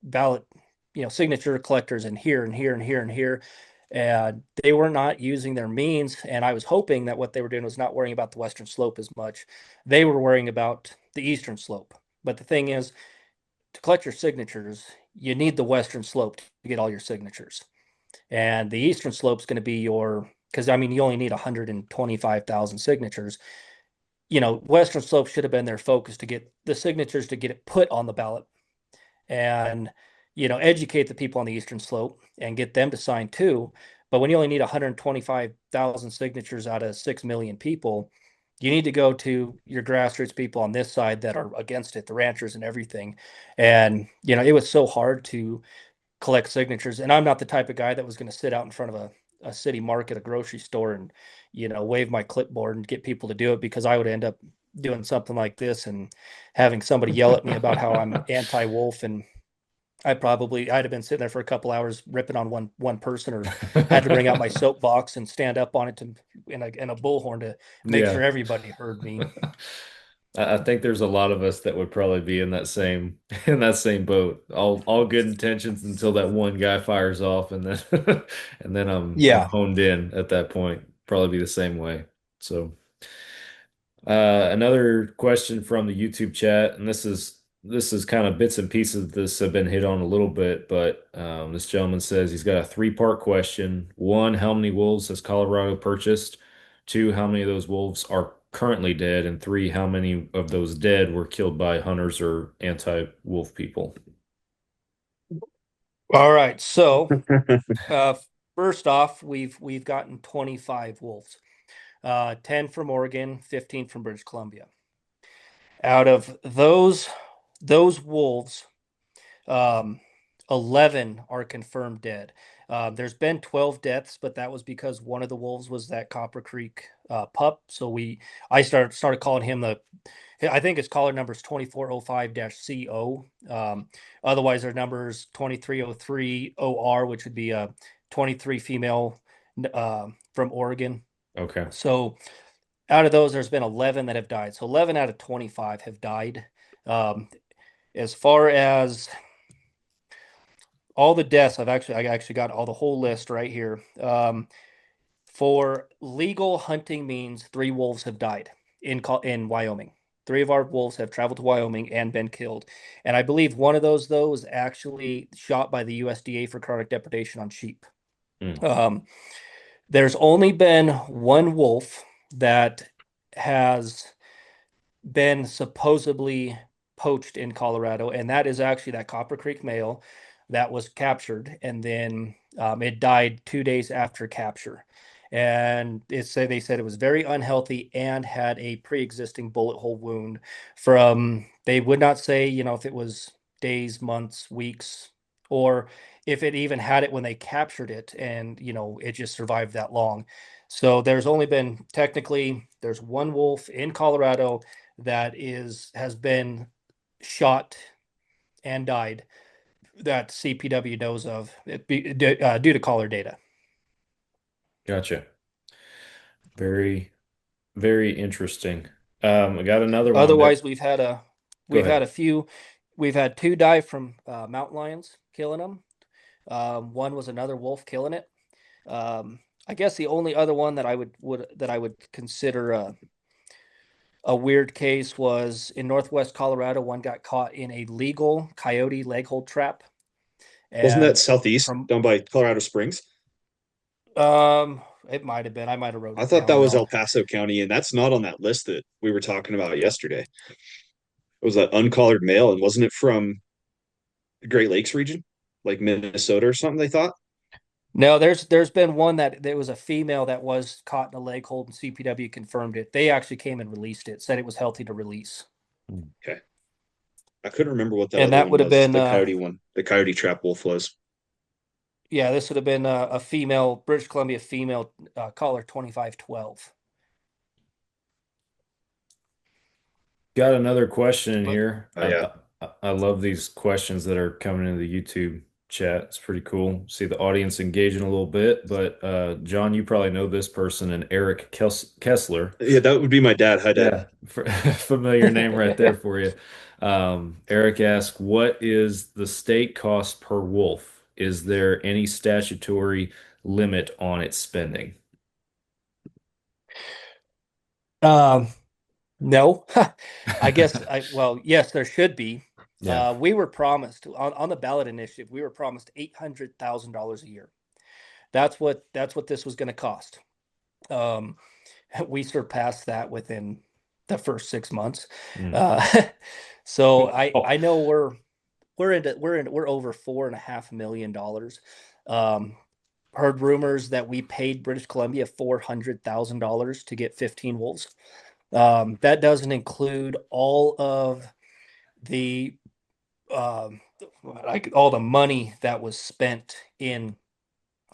ballot, signature collectors in here and here and here and here. And they were not using their means. And I was hoping that what they were doing was not worrying about the Western Slope as much. They were worrying about the Eastern Slope. But the thing is, to collect your signatures, you need the Western Slope to get all your signatures. And the Eastern Slope is going to be because I mean, you only need 125,000 signatures. Western Slope should have been their focus to get the signatures to get it put on the ballot and, educate the people on the Eastern Slope and get them to sign too. But when you only need 125,000 signatures out of 6 million people, you need to go to your grassroots people on this side that are against it, the ranchers and everything. And, it was so hard to collect signatures. And I'm not the type of guy that was going to sit out in front of a city market, a grocery store, and, wave my clipboard and get people to do it, because I would end up doing something like this and having somebody yell at me about how I'm anti-wolf. And I'd have been sitting there for a couple hours ripping on one person, or had to bring out my soapbox and stand up on it in a bullhorn to make sure everybody heard me. I think there's a lot of us that would probably be in that same boat. All good intentions until that one guy fires off, and then and then I'm honed in at that point. Probably be the same way. So another question from the YouTube chat, and this is kind of bits and pieces of this have been hit on a little bit, but this gentleman says he's got a three-part question. One, how many wolves has Colorado purchased? Two, how many of those wolves are currently dead? And three, how many of those dead were killed by hunters or anti-wolf people? All right. So first off, we've gotten 25 wolves, 10 from Oregon, 15 from British Columbia. Out of those wolves, 11 are confirmed dead. There's been 12 deaths, but that was because one of the wolves was that Copper Creek pup. So I started calling him I think his collar number is 2405-CO. Otherwise, their number is 2303-OR, which would be a 23 female from Oregon. Okay. So out of those, there's been 11 that have died. So 11 out of 25 have died. As far as all the deaths, I actually got all the whole list right here. For legal hunting means 3 wolves have died in Wyoming. 3 of our wolves have traveled to Wyoming and been killed. And I believe one of those, though, was actually shot by the USDA for cardiac depredation on sheep. Um, there's only been one wolf that has been supposedly poached in Colorado, and that is actually that Copper Creek male that was captured, and then it died 2 days after capture. And they said it was very unhealthy and had a pre-existing bullet hole wound from, they would not say, if it was days, months, weeks, or if it even had it when they captured it and, it just survived that long. So there's only been, technically, there's one wolf in Colorado that has been shot and died that CPW knows of due to caller data. Gotcha. Very, very interesting. I got another one. Otherwise, we've had a few. We've had 2 die from mountain lions killing them. One was another wolf killing it. I guess the only other one that I would consider a weird case was in Northwest Colorado. One got caught in a legal coyote leg hold trap. Wasn't that southeast down by Colorado Springs? It might have been. I might have wrote it I thought that down was wrong. El Paso County, and that's not on that list that we were talking about yesterday. It was that uncollared male, and wasn't it from the Great Lakes region, like Minnesota or something? They thought. No, there's been one that there was a female that was caught in a leg hold, and CPW confirmed it. They actually came and released it, said it was healthy to release. Okay. I couldn't remember what that And that would have been the coyote one, the coyote trap wolf was. Yeah, this would have been a female, British Columbia female, caller 2512. Got another question in here. Oh, yeah. I love these questions that are coming into the YouTube chat. It's pretty cool. See the audience engaging a little bit. But John, you probably know this person, and Eric Kessler. Yeah, that would be my dad. Hi, Dad. Yeah, familiar name right there for you. Eric asked, what is the state cost per wolf? Is there any statutory limit on its spending? No, I guess yes, there should be. Yeah. We were promised on the ballot initiative, we were promised $800,000 a year. That's what this was going to cost. We surpassed that within the first 6 months. So I know we're over $4.5 million. Heard rumors that we paid British Columbia $400,000 to get 15 wolves. That doesn't include all of the all the money that was spent in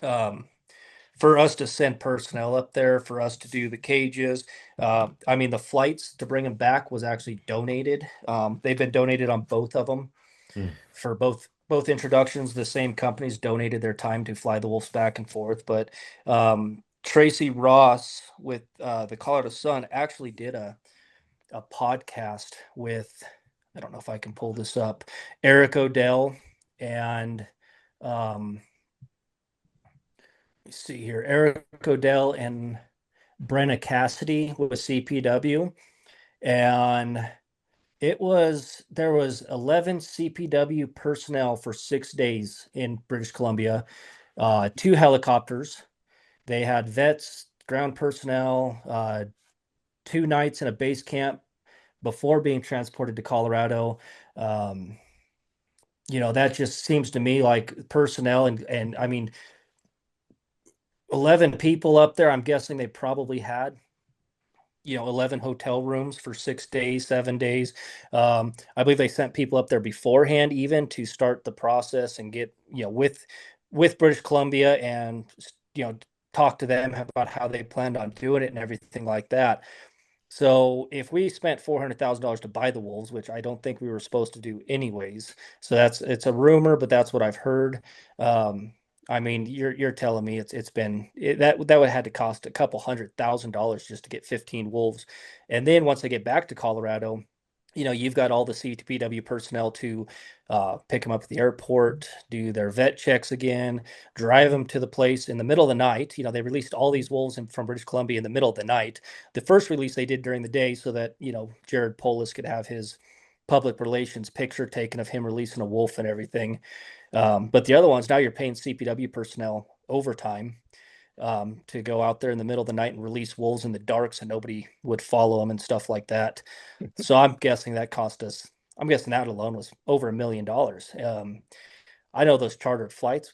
for us to send personnel up there, for us to do the cages. I mean, the flights to bring them back was actually donated. They've been donated on both of them. For both introductions. The same companies donated their time to fly the wolves back and forth. But Tracy Ross with the Colorado Sun actually did a podcast with, I don't know if I can pull this up, Eric Odell and let me see here, Eric Odell and Brenna Cassidy with CPW, and there was 11 CPW personnel for 6 days in British Columbia, 2 helicopters. They had vets, ground personnel, 2 nights in a base camp before being transported to Colorado. That just seems to me like personnel and I mean, 11 people up there. I'm guessing they probably had 11 hotel rooms for 6 days, 7 days. I believe they sent people up there beforehand even to start the process and get, with British Columbia and, talk to them about how they planned on doing it and everything like that. So if we spent $400,000 to buy the wolves, which I don't think we were supposed to do anyways, so it's a rumor, but that's what I've heard. I mean, you're telling me that would have had to cost a couple $100,000 just to get 15 wolves. And then once they get back to Colorado, you've got all the CPW personnel to pick them up at the airport, do their vet checks again, drive them to the place in the middle of the night. They released all these wolves from British Columbia in the middle of the night. The first release they did during the day so that, Jared Polis could have his public relations picture taken of him releasing a wolf and everything. But the other ones, now you're paying CPW personnel overtime to go out there in the middle of the night and release wolves in the dark so nobody would follow them and stuff like that. So I'm guessing that cost us, I'm guessing that alone was over $1 million. I know those chartered flights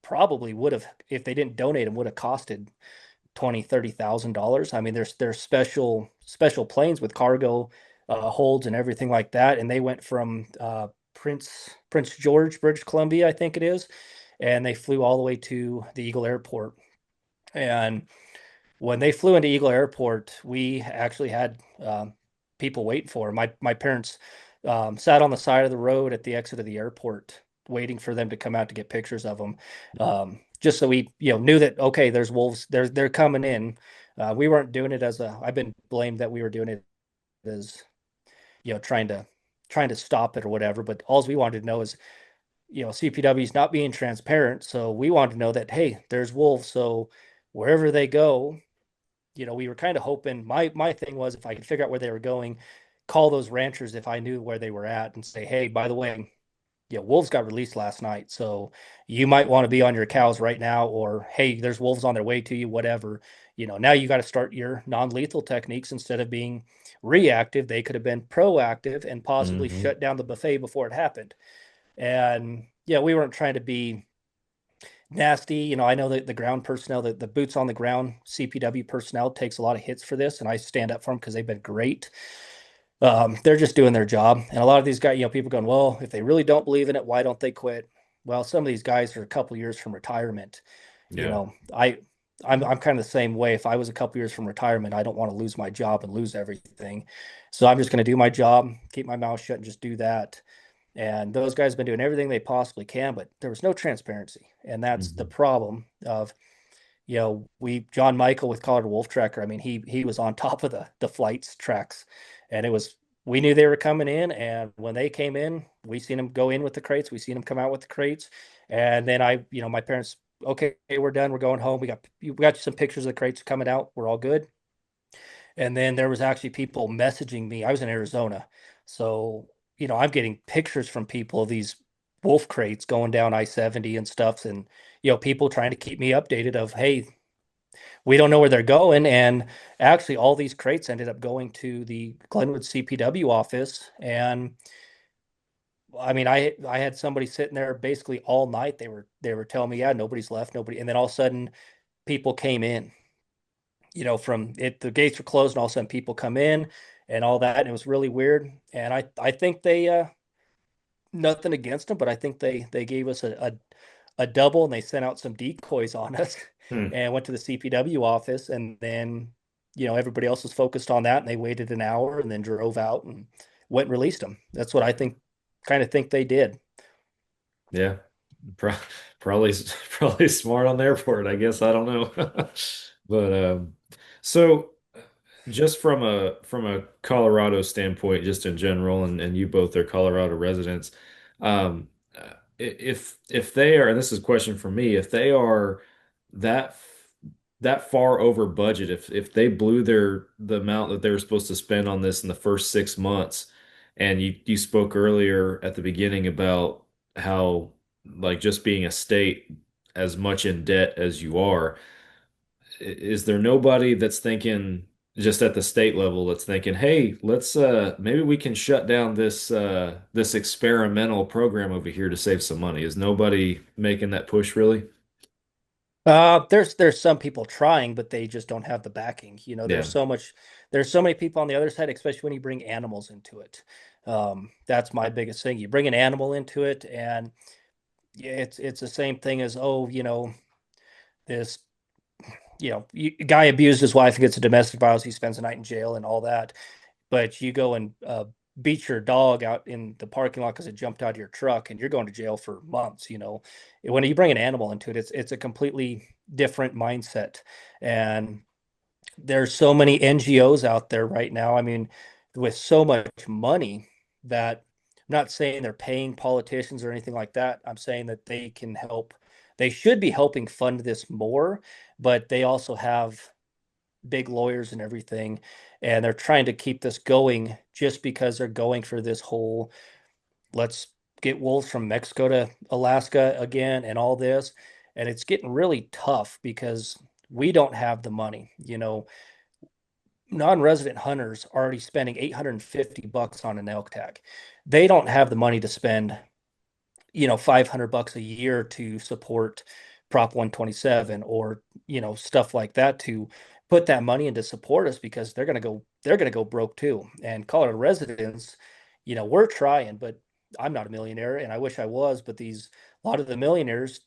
probably would have, if they didn't donate them, would have costed $20,000-$30,000. I mean, there's special planes with cargo holds and everything like that, and they went from Prince George, British Columbia, I think it is, and they flew all the way to the Eagle Airport. And when they flew into Eagle Airport, we actually had people waiting for them. My parents sat on the side of the road at the exit of the airport, waiting for them to come out to get pictures of them, just so we knew that, okay, there's wolves, they're coming in. We weren't doing it as I've been blamed that we were doing it as trying to stop it or whatever, but all we wanted to know is CPW is not being transparent, so we wanted to know that, hey, there's wolves, so wherever they go, we were kind of hoping, my thing was, if I could figure out where they were going, call those ranchers if I knew where they were at and say, hey, by the way, wolves got released last night, so you might want to be on your cows right now, or hey, there's wolves on their way to you, whatever. Now you got to start your non-lethal techniques. Instead of being reactive, they could have been proactive and possibly shut down the buffet before it happened. And we weren't trying to be nasty. I know that the ground personnel, the boots on the ground CPW personnel takes a lot of hits for this, and I stand up for them because they've been great. They're just doing their job. And a lot of these guys, people going, well, if they really don't believe in it, why don't they quit? Well, some of these guys are a couple years from retirement. I'm kind of the same way. If I was a couple years from retirement, I don't want to lose my job and lose everything. So I'm just going to do my job, keep my mouth shut, and just do that. And those guys have been doing everything they possibly can, but there was no transparency. And that's the problem of, John Michael with Colorado Wolf Tracker. I mean, he was on top of the flights tracks, and we knew they were coming in. And when they came in, we seen them go in with the crates. We seen them come out with the crates. And then my parents, okay, we're done. We're going home. We got some pictures of the crates coming out. We're all good. And then there was actually people messaging me. I was in Arizona. So, I'm getting pictures from people of these wolf crates going down I-70 and stuff. And, people trying to keep me updated of, hey, we don't know where they're going. And actually all these crates ended up going to the Glenwood CPW office. And I mean, I had somebody sitting there basically all night. They were telling me, yeah, nobody's left, nobody. And then all of a sudden people came in, from it, the gates were closed, and all of a sudden people come in and all that. And it was really weird. And I think they, nothing against them, but I think they gave us a double, and they sent out some decoys on us and went to the CPW office. And then, everybody else was focused on that, and they waited an hour and then drove out and went and released them. That's what I think they did. Yeah, probably smart on their part, I guess. I don't know. But so just from a Colorado standpoint, just in general, and you both are Colorado residents, if they are, and this is a question for me, if they are that far over budget, if they blew the amount that they were supposed to spend on this in the first 6 months, and you spoke earlier at the beginning about how, like, just being a state as much in debt as you are, is there nobody that's thinking, just at the state level, that's thinking, hey, let's maybe we can shut down this experimental program over here to save some money? Is nobody making that push, really? There's some people trying, but they just don't have the backing. There's so many people on the other side, especially when you bring animals into it. That's my biggest thing. You bring an animal into it, and it's the same thing as, this, guy abused his wife and gets a domestic violence. He spends the night in jail and all that. But you go and beat your dog out in the parking lot because it jumped out of your truck, and you're going to jail for months. When you bring an animal into it, it's a completely different mindset. And there's so many NGOs out there right now, I mean, with so much money, that I'm not saying they're paying politicians or anything like that. I'm saying that they can help. They should be helping fund this more, but they also have big lawyers and everything, and they're trying to keep this going just because they're going for this whole, let's get wolves from Mexico to Alaska again and all this. and it's getting really tough because we don't have the money. Non-resident hunters are already spending $850 on an elk tag. They don't have the money to spend, $500 a year to support Prop 127 or, stuff like that, to put that money in to support us, because they're going to go broke too. And Colorado residents, we're trying, but I'm not a millionaire and I wish I was, but a lot of the millionaires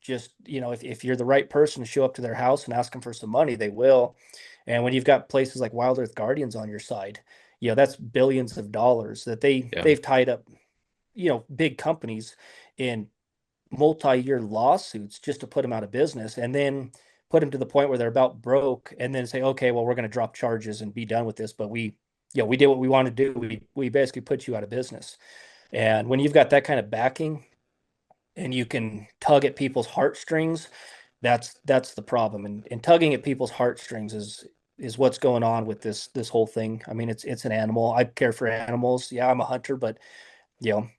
just, if you're the right person to show up to their house and ask them for some money, they will. And when you've got places like Wild Earth Guardians on your side, that's billions of dollars that they've tied up, big companies in multi-year lawsuits just to put them out of business, and then put them to the point where they're about broke, and then say, okay, well, we're going to drop charges and be done with this. But we did what we wanted to do. We basically put you out of business. And when you've got that kind of backing and you can tug at people's heartstrings, that's the problem. And tugging at people's heartstrings is what's going on with this whole thing. I mean, it's an animal. I care for animals. Yeah, I'm a hunter, but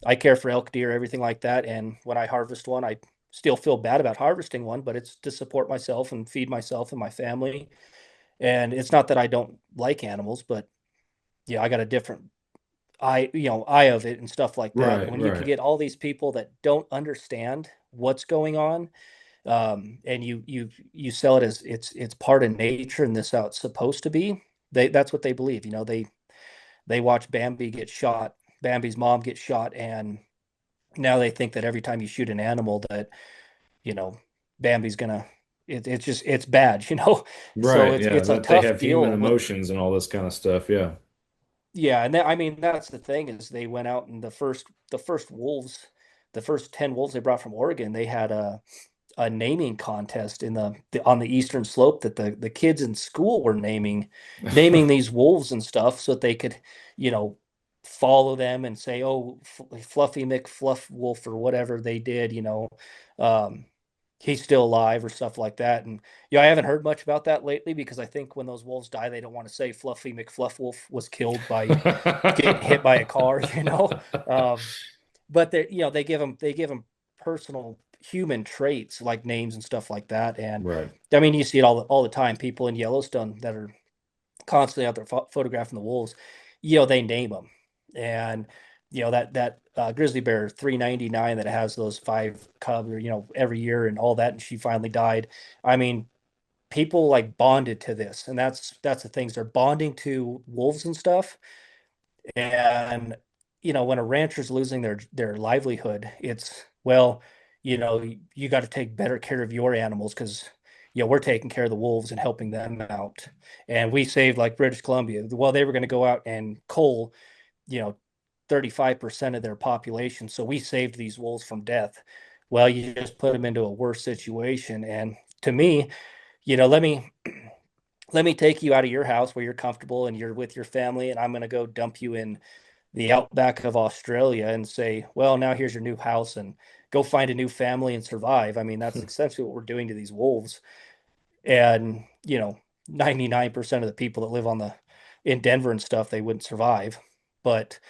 I care for elk, deer, everything like that. And when I harvest one, I still feel bad about harvesting one, but it's to support myself and feed myself and my family. And it's not that I don't like animals, but I got a different eye of it and stuff like that. Right, When you can get all these people that don't understand what's going on, and you sell it as it's part of nature and this how it's supposed to be, that's what they believe. They watch Bambi get shot, Bambi's mom get shot, and now they think that every time you shoot an animal that Bambi's gonna it's bad. Right. So it's a that tough they have deal human emotions and all this kind of stuff. Yeah. And I mean, that's the thing, is they went out and the first wolves, the first 10 wolves they brought from Oregon, they had a naming contest on the eastern slope, that the kids in school were naming these wolves and stuff, so that they could follow them and say, oh, Fluffy McFluff Wolf or whatever they did, he's still alive or stuff like that. And I haven't heard much about that lately, because I think when those wolves die, they don't want to say Fluffy McFluff Wolf was killed by getting hit by a car, but they give them personal human traits like names and stuff like that. And right. I mean, you see it all the time. People in Yellowstone that are constantly out there photographing the wolves, they name them. And that grizzly bear 399 that has those 5 cubs, every year and all that, and she finally died. I mean, people like bonded to this, and that's the things, they're bonding to wolves and stuff. And when a rancher's losing their livelihood, it's, well, you got to take better care of your animals, because we're taking care of the wolves and helping them out. And we saved, like, British Columbia. Well, they were going to go out and cull 35% of their population, so we saved these wolves from death. Well, you just put them into a worse situation. And to me, let me take you out of your house where you're comfortable and you're with your family, and I'm going to go dump you in the outback of Australia and say, well, now here's your new house and go find a new family and survive. I mean, that's essentially what we're doing to these wolves. And 99% of the people that live in Denver and stuff, they wouldn't survive. But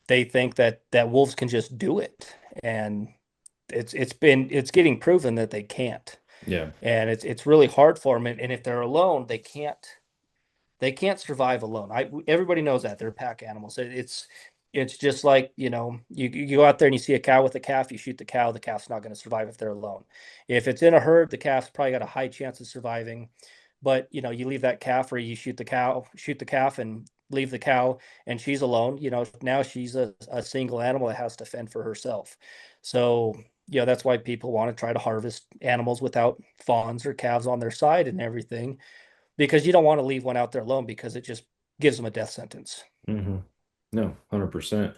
they think that wolves can just do it, and it's getting proven that they can't. Yeah. And it's really hard for them. And if they're alone, they can't survive alone. Everybody knows that they're pack animals. It's just like, you go out there and you see a cow with a calf, you shoot the calf's not going to survive if they're alone. If it's in a herd, the calf's probably got a high chance of surviving. But you leave that calf, or you shoot the calf and leave the cow, and she's alone, now she's a single animal that has to fend for herself. So that's why people want to try to harvest animals without fawns or calves on their side and everything, because you don't want to leave one out there alone, because it just gives them a death sentence. Mm-hmm. No, 100%.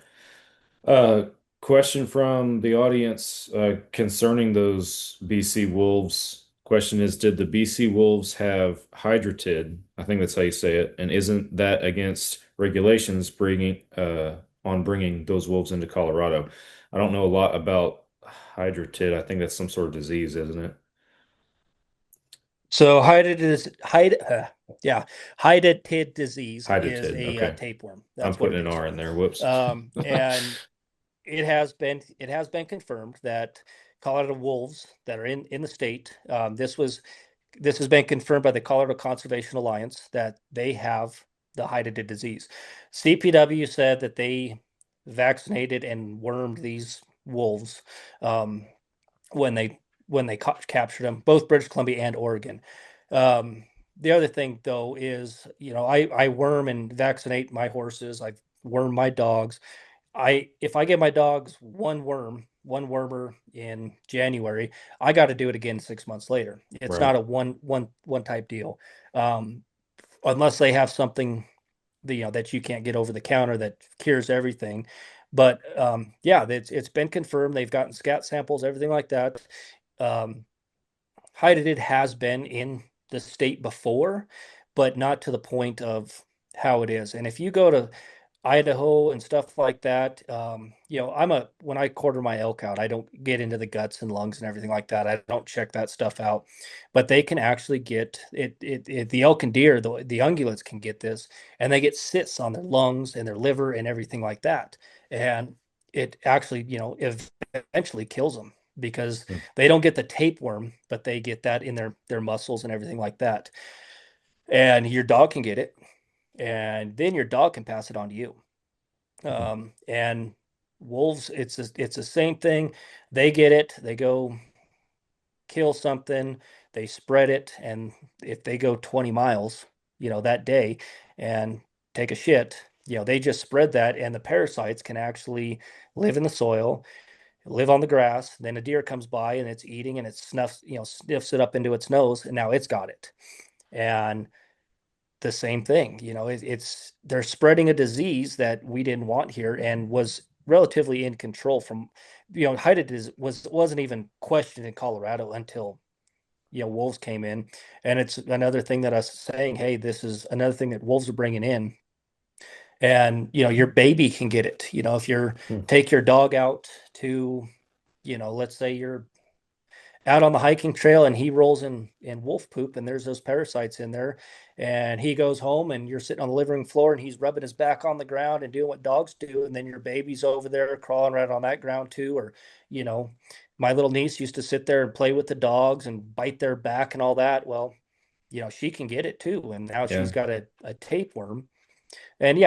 Question from the audience concerning those BC wolves. Question is, did the BC wolves have Hydratid? I think that's how you say it. And isn't that against regulations bringing those wolves into Colorado? I don't know a lot about Hydratid. I think that's some sort of disease, isn't it? So Hydratid disease is a tapeworm. I'm putting an R in there. Whoops. And it has been confirmed that Colorado wolves that are in the state. This has been confirmed by the Colorado Conservation Alliance that they have the hydatid disease. CPW said that they vaccinated and wormed these wolves when they captured them, both British Columbia and Oregon. The other thing, though, is I worm and vaccinate my horses. I worm my dogs. If I give my dogs one wormer in January, I got to do it again 6 months later. It's not a one type deal, unless they have something that you can't get over the counter that cures everything. But it's been confirmed. They've gotten scat samples, everything like that. Hydatid has been in the state before, but not to the point of how it is. And if you go to Idaho and stuff like that, when I quarter my elk out, I don't get into the guts and lungs and everything like that. I don't check that stuff out, but they can actually get it. The elk and deer, the ungulates can get this, and they get cysts on their lungs and their liver and everything like that. And it actually, eventually kills them because they don't get the tapeworm, but they get that in their muscles and everything like that. And your dog can get it, and then your dog can pass it on to you. And wolves, it's the same thing. They get it, they go kill something, they spread it, and if they go 20 miles, that day and take a shit, they just spread that, and the parasites can actually live in the soil, live on the grass. Then a deer comes by and it's eating, and it sniffs it up into its nose, and now it's got it. And the same thing, they're spreading a disease that we didn't want here and was relatively in control from, hydatid wasn't even questioned in Colorado until, wolves came in. And it's another thing that I was saying, hey, this is another thing that wolves are bringing in. And, your baby can get it, if you're take your dog out to, let's say you're out on the hiking trail and he rolls in wolf poop and there's those parasites in there, and he goes home and you're sitting on the living room floor and he's rubbing his back on the ground and doing what dogs do, and then your baby's over there crawling right on that ground too. Or my little niece used to sit there and play with the dogs and bite their back and all that. Well, she can get it too, and now she's got a tapeworm. And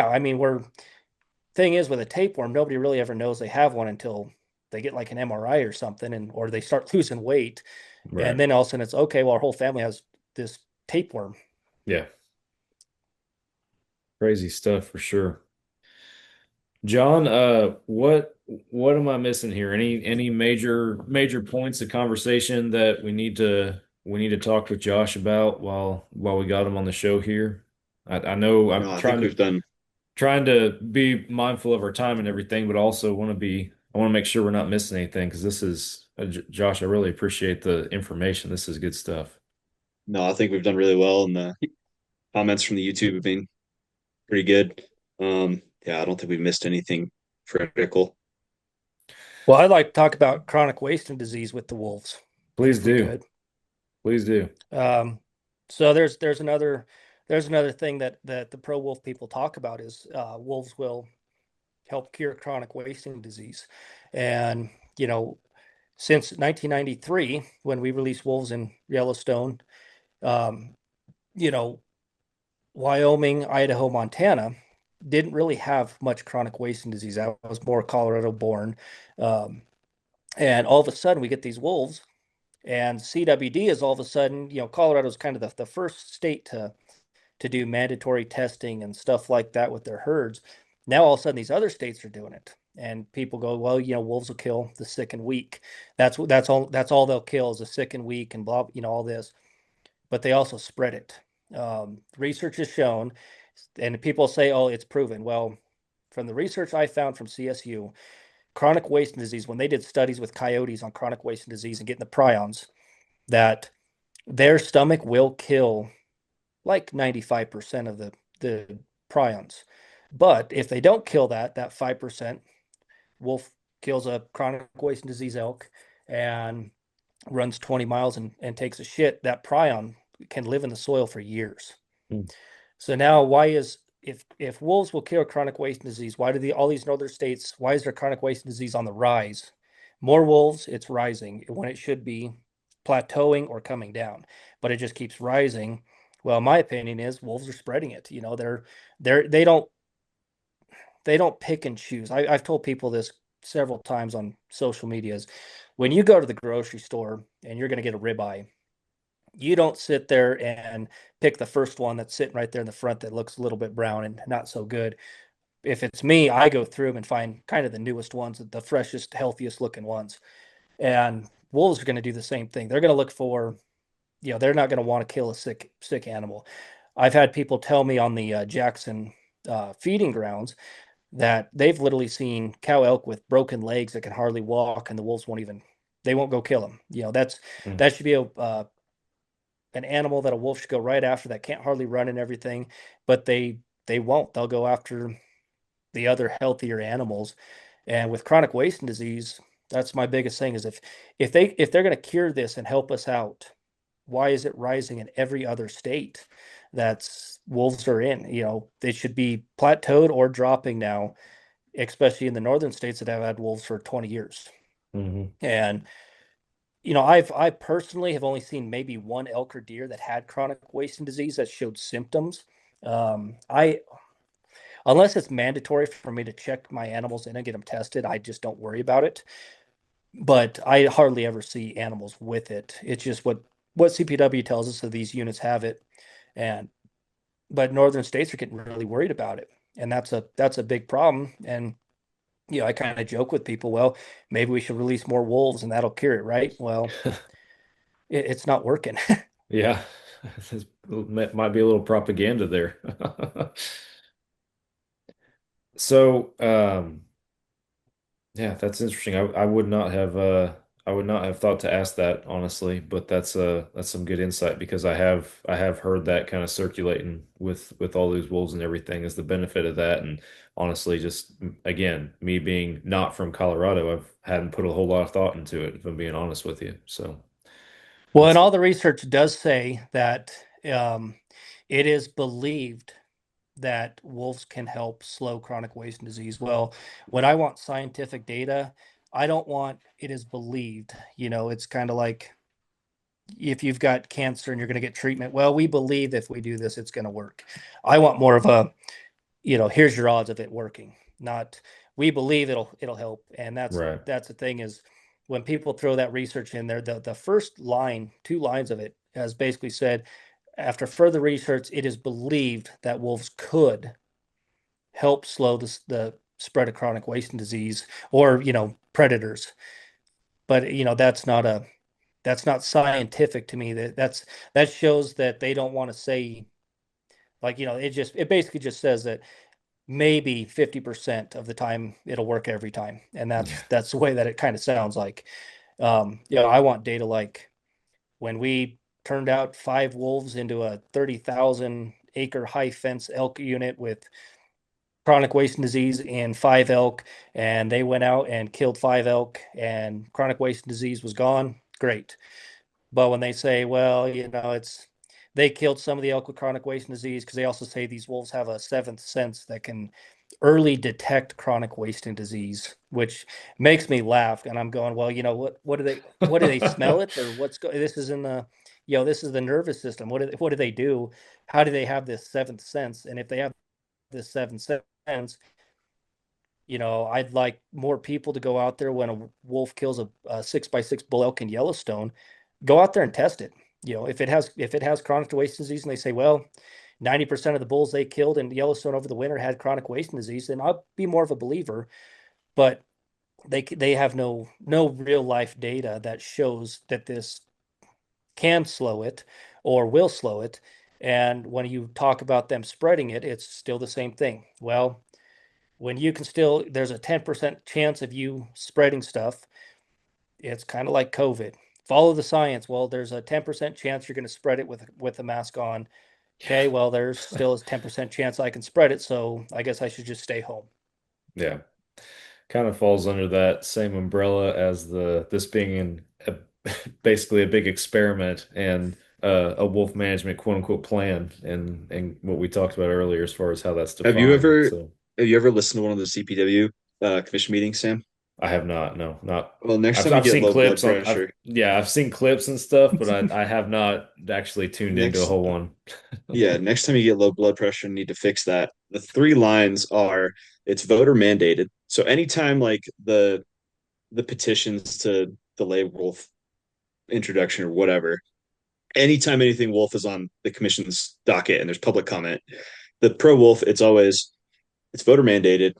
thing is, with a tapeworm, nobody really ever knows they have one until they get like an MRI or something, or they start losing weight. Right. And then all of a sudden it's okay, well, our whole family has this tapeworm. Yeah. Crazy stuff for sure. John, what am I missing here? Any major points of conversation that we need to talk with Josh about while we got him on the show here? I know I'm trying to be mindful of our time and everything, but also I want to make sure we're not missing anything, because this is Josh, I really appreciate the information. This is good stuff. No, I think we've done really well, and the comments from the YouTube have been pretty good. I don't think we missed anything critical. Well, I'd like to talk about chronic wasting disease with the wolves. Please do. Please do. So there's another thing that the pro wolf people talk about is wolves will help cure chronic wasting disease. And, since 1993, when we released wolves in Yellowstone, Wyoming, Idaho, Montana didn't really have much chronic wasting disease. That was more Colorado born. And all of a sudden we get these wolves, and CWD is all of a sudden, Colorado's kind of the first state to do mandatory testing and stuff like that with their herds. Now all of a sudden these other states are doing it, and people go, well, wolves will kill the sick and weak. That's all they'll kill is the sick and weak and blah, all this. But they also spread it. Research has shown, and people say, oh, it's proven. Well, from the research I found from CSU, chronic wasting disease, when they did studies with coyotes on chronic wasting disease and getting the prions, that their stomach will kill like 95% of the prions. But if they don't kill that 5%, wolf kills a chronic wasting disease elk and runs 20 miles and takes a shit, that prion can live in the soil for years. So now if wolves will kill chronic wasting disease, why do all these northern states, why is there chronic wasting disease on the rise? more wolves, it's rising when it should be plateauing or coming down, but it just keeps rising. Well, my opinion is wolves are spreading it. You know, they don't pick and choose. I've told people this several times on social medias. When you go to the grocery store and you're going to get a ribeye, you don't sit there and pick the first one that's sitting right there in the front that looks a little bit brown and not so good. If it's me, I go through them and find kind of the newest ones, the freshest, healthiest looking ones. And wolves are going to do the same thing. They're going to look for, they're not going to want to kill a sick animal. I've had people tell me on the Jackson feeding grounds that they've literally seen cow elk with broken legs that can hardly walk, and the wolves they won't go kill them. That should be an animal that a wolf should go right after, that can't hardly run and everything, but they won't. They'll go after the other healthier animals. And with chronic wasting disease, that's my biggest thing, is if they're going to cure this and help us out, why is it rising in every other state that's wolves are in? They should be plateaued or dropping now, especially in the northern states that have had wolves for 20 years. And I personally have only seen maybe one elk or deer that had chronic wasting disease that showed symptoms. Unless it's mandatory for me to check my animals in and get them tested, I just don't worry about it. But I hardly ever see animals with it. It's just what CPW tells us that these units have it. But northern states are getting really worried about it. And that's a big problem. And, I kind of joke with people, well, maybe we should release more wolves and that'll cure it, right? Well, it's not working. Yeah, might be a little propaganda there. So, yeah, that's interesting. I would not have thought to ask that, honestly, but that's some good insight, because I have heard that kind of circulating with all these wolves and everything, is the benefit of that. And honestly, just again, me being not from Colorado, hadn't put a whole lot of thought into it, if I'm being honest with you. So, well, and all the research does say that it is believed that wolves can help slow chronic wasting disease. Well, when I want scientific data, I don't want it is believed. It's kind of like if you've got cancer and you're going to get treatment. Well, we believe if we do this, it's going to work. I want more of a, here's your odds of it working, not we believe it'll help. And that's the thing, is when people throw that research in there, the first line, 2 lines of it has basically said, after further research, it is believed that wolves could help slow the spread of chronic wasting disease, or, predators. But, that's not scientific to me. That shows that they don't want to say, like, it basically just says that maybe 50% of the time it'll work every time. And that's the way that it kind of sounds like. I want data like when we turned out 5 wolves into a 30,000 acre high fence elk unit with chronic wasting disease and 5 elk, and they went out and killed 5 elk and chronic wasting disease was gone. Great. But when they say, well, they killed some of the elk with chronic wasting disease, because they also say these wolves have a 7th sense that can early detect chronic wasting disease, which makes me laugh. And I'm going, well, what do they smell it, or this is in the this is the nervous system. What do they do? How do they have this 7th sense? And if they have this 7th sense, I'd like more people to go out there when a wolf kills a 6x6 bull elk in Yellowstone, go out there and test it. If it has chronic wasting disease, and they say, well, 90% of the bulls they killed in Yellowstone over the winter had chronic wasting disease, then I'll be more of a believer. But they have no real life data that shows that this can slow it or will slow it. And when you talk about them spreading it, it's still the same thing. Well, when you can there's a 10% chance of you spreading stuff. It's kind of like COVID. Follow the science. Well, there's a 10% chance you're going to spread it with a mask on. Okay, well, there's still a 10% chance I can spread it, so I guess I should just stay home. Yeah. Kind of falls under that same umbrella as this being basically a big experiment and a wolf management quote unquote plan, and what we talked about earlier as far as how that's defined. Have you ever listened to one of the CPW commission meetings, Sam? I have not. No, not. Well, next time you I've get seen low blood clips on. pressure, I've seen clips and stuff, but I have not actually tuned into a next whole one. yeah, next time you get low blood pressure and need to fix that, the three lines are it's voter mandated. So anytime like the petitions to delay wolf introduction or whatever, anytime anything wolf is on the commission's docket and there's public comment, the pro wolf, it's voter mandated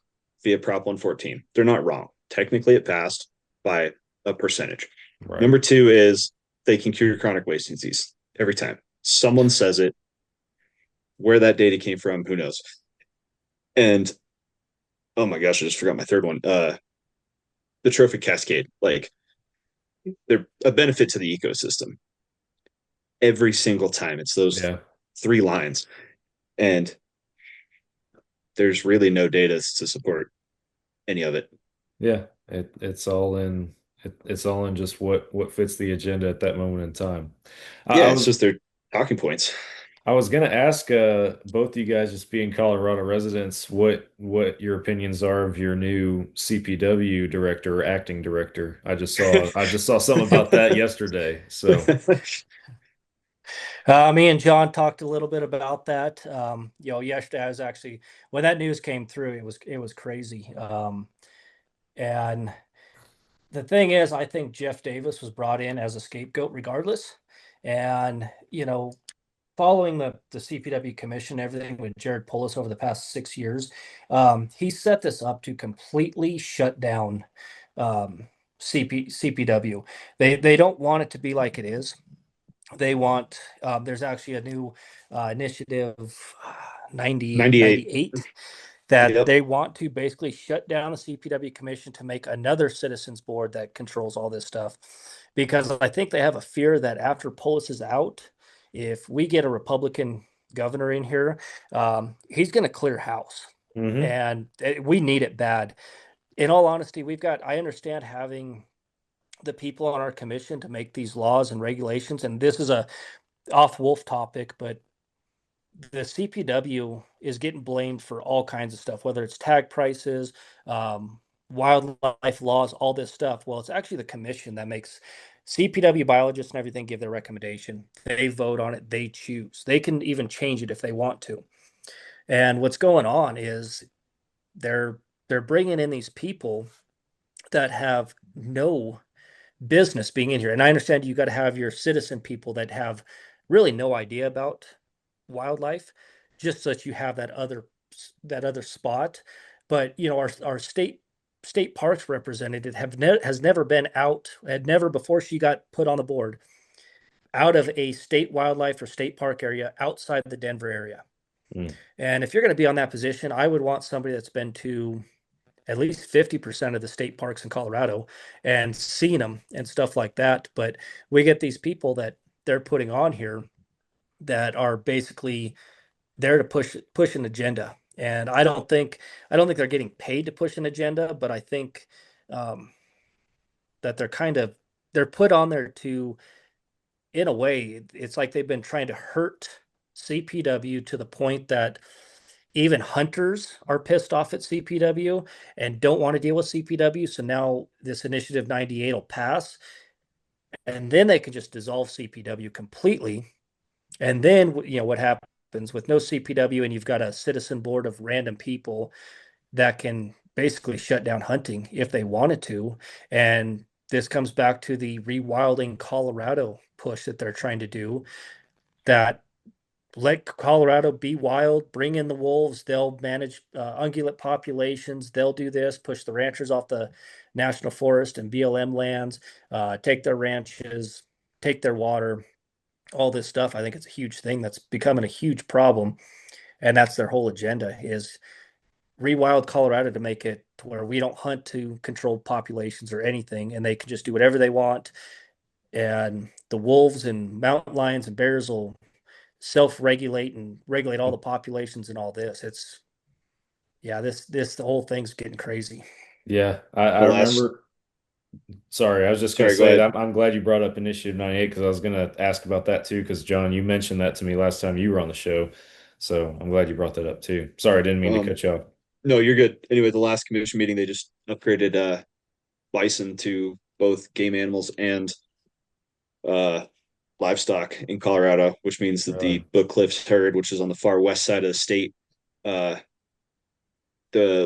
via Prop 114. They're not wrong. Technically, it passed by a percentage. Right. Number two is they can cure chronic wasting disease every time. Someone says it. Where that data came from, who knows? And oh my gosh, I just forgot my third one. The trophic cascade. Like they're a benefit to the ecosystem. Every single time. It's those three lines. And there's really no data to support any of it. Yeah, it's all in just what fits the agenda at that moment in time. Yeah, it's just their talking points. I was gonna ask both of you guys, just being Colorado residents, what your opinions are of your new CPW director or acting director. I just saw something about that yesterday. So me and John talked a little bit about that. Yesterday I was actually, when that news came through, it was crazy. And the thing is, I think Jeff Davis was brought in as a scapegoat regardless. And, following the CPW commission, everything with Jared Polis over the past 6 years, he set this up to completely shut down CPW. They don't want it to be like it is. They want, there's actually a new initiative, 98, that they want to basically shut down the CPW commission to make another citizens board that controls all this stuff. Because I think they have a fear that after Polis is out, if we get a Republican governor in here, he's going to clear house. Mm-hmm. And we need it bad. In all honesty, I understand having the people on our commission to make these laws and regulations. And this is a off wolf topic, but the CPW is getting blamed for all kinds of stuff, whether it's tag prices, wildlife laws, all this stuff. Well, it's actually the commission that makes CPW biologists and everything give their recommendation. They vote on it. They choose. They can even change it if they want to. And what's going on is they're bringing in these people that have no business being in here. And I understand you got to have your citizen people that have really no idea about wildlife, just so that you have that other spot. But our state parks representative has never been out, had never, before she got put on the board, out of a state wildlife or state park area outside the Denver area. And if you're going to be on that position, I would want somebody that's been to at least 50% of the state parks in Colorado and seen them and stuff like that. But we get these people that they're putting on here that are basically there to push an agenda. And I don't think they're getting paid to push an agenda, but I think that they're put on there to, in a way, it's like they've been trying to hurt CPW to the point that even hunters are pissed off at CPW and don't want to deal with CPW. So now this initiative 98 will pass, and then they can just dissolve CPW completely. And then, what happens with no CPW and you've got a citizen board of random people that can basically shut down hunting if they wanted to. And this comes back to the Rewilding Colorado push that they're trying to do, that let Colorado be wild, bring in the wolves. They'll manage ungulate populations. They'll do this, push the ranchers off the national forest and BLM lands, take their ranches, take their water, all this stuff. I think it's a huge thing that's becoming a huge problem. And that's their whole agenda, is rewild Colorado to make it to where we don't hunt to controlled populations or anything, and they can just do whatever they want. And the wolves and mountain lions and bears will self-regulate and regulate all the populations and all this. The whole thing's getting crazy. Yeah, I remember. Sorry, I was just going to say I'm glad you brought up Initiative 98, because I was going to ask about that too, because John, you mentioned that to me last time you were on the show. So I'm glad you brought that up too. Sorry, I didn't mean to cut you off. No, you're good. Anyway, the last commission meeting, they just upgraded bison to both game animals and livestock in Colorado, which means that the Book Cliffs herd, which is on the far west side of the state, the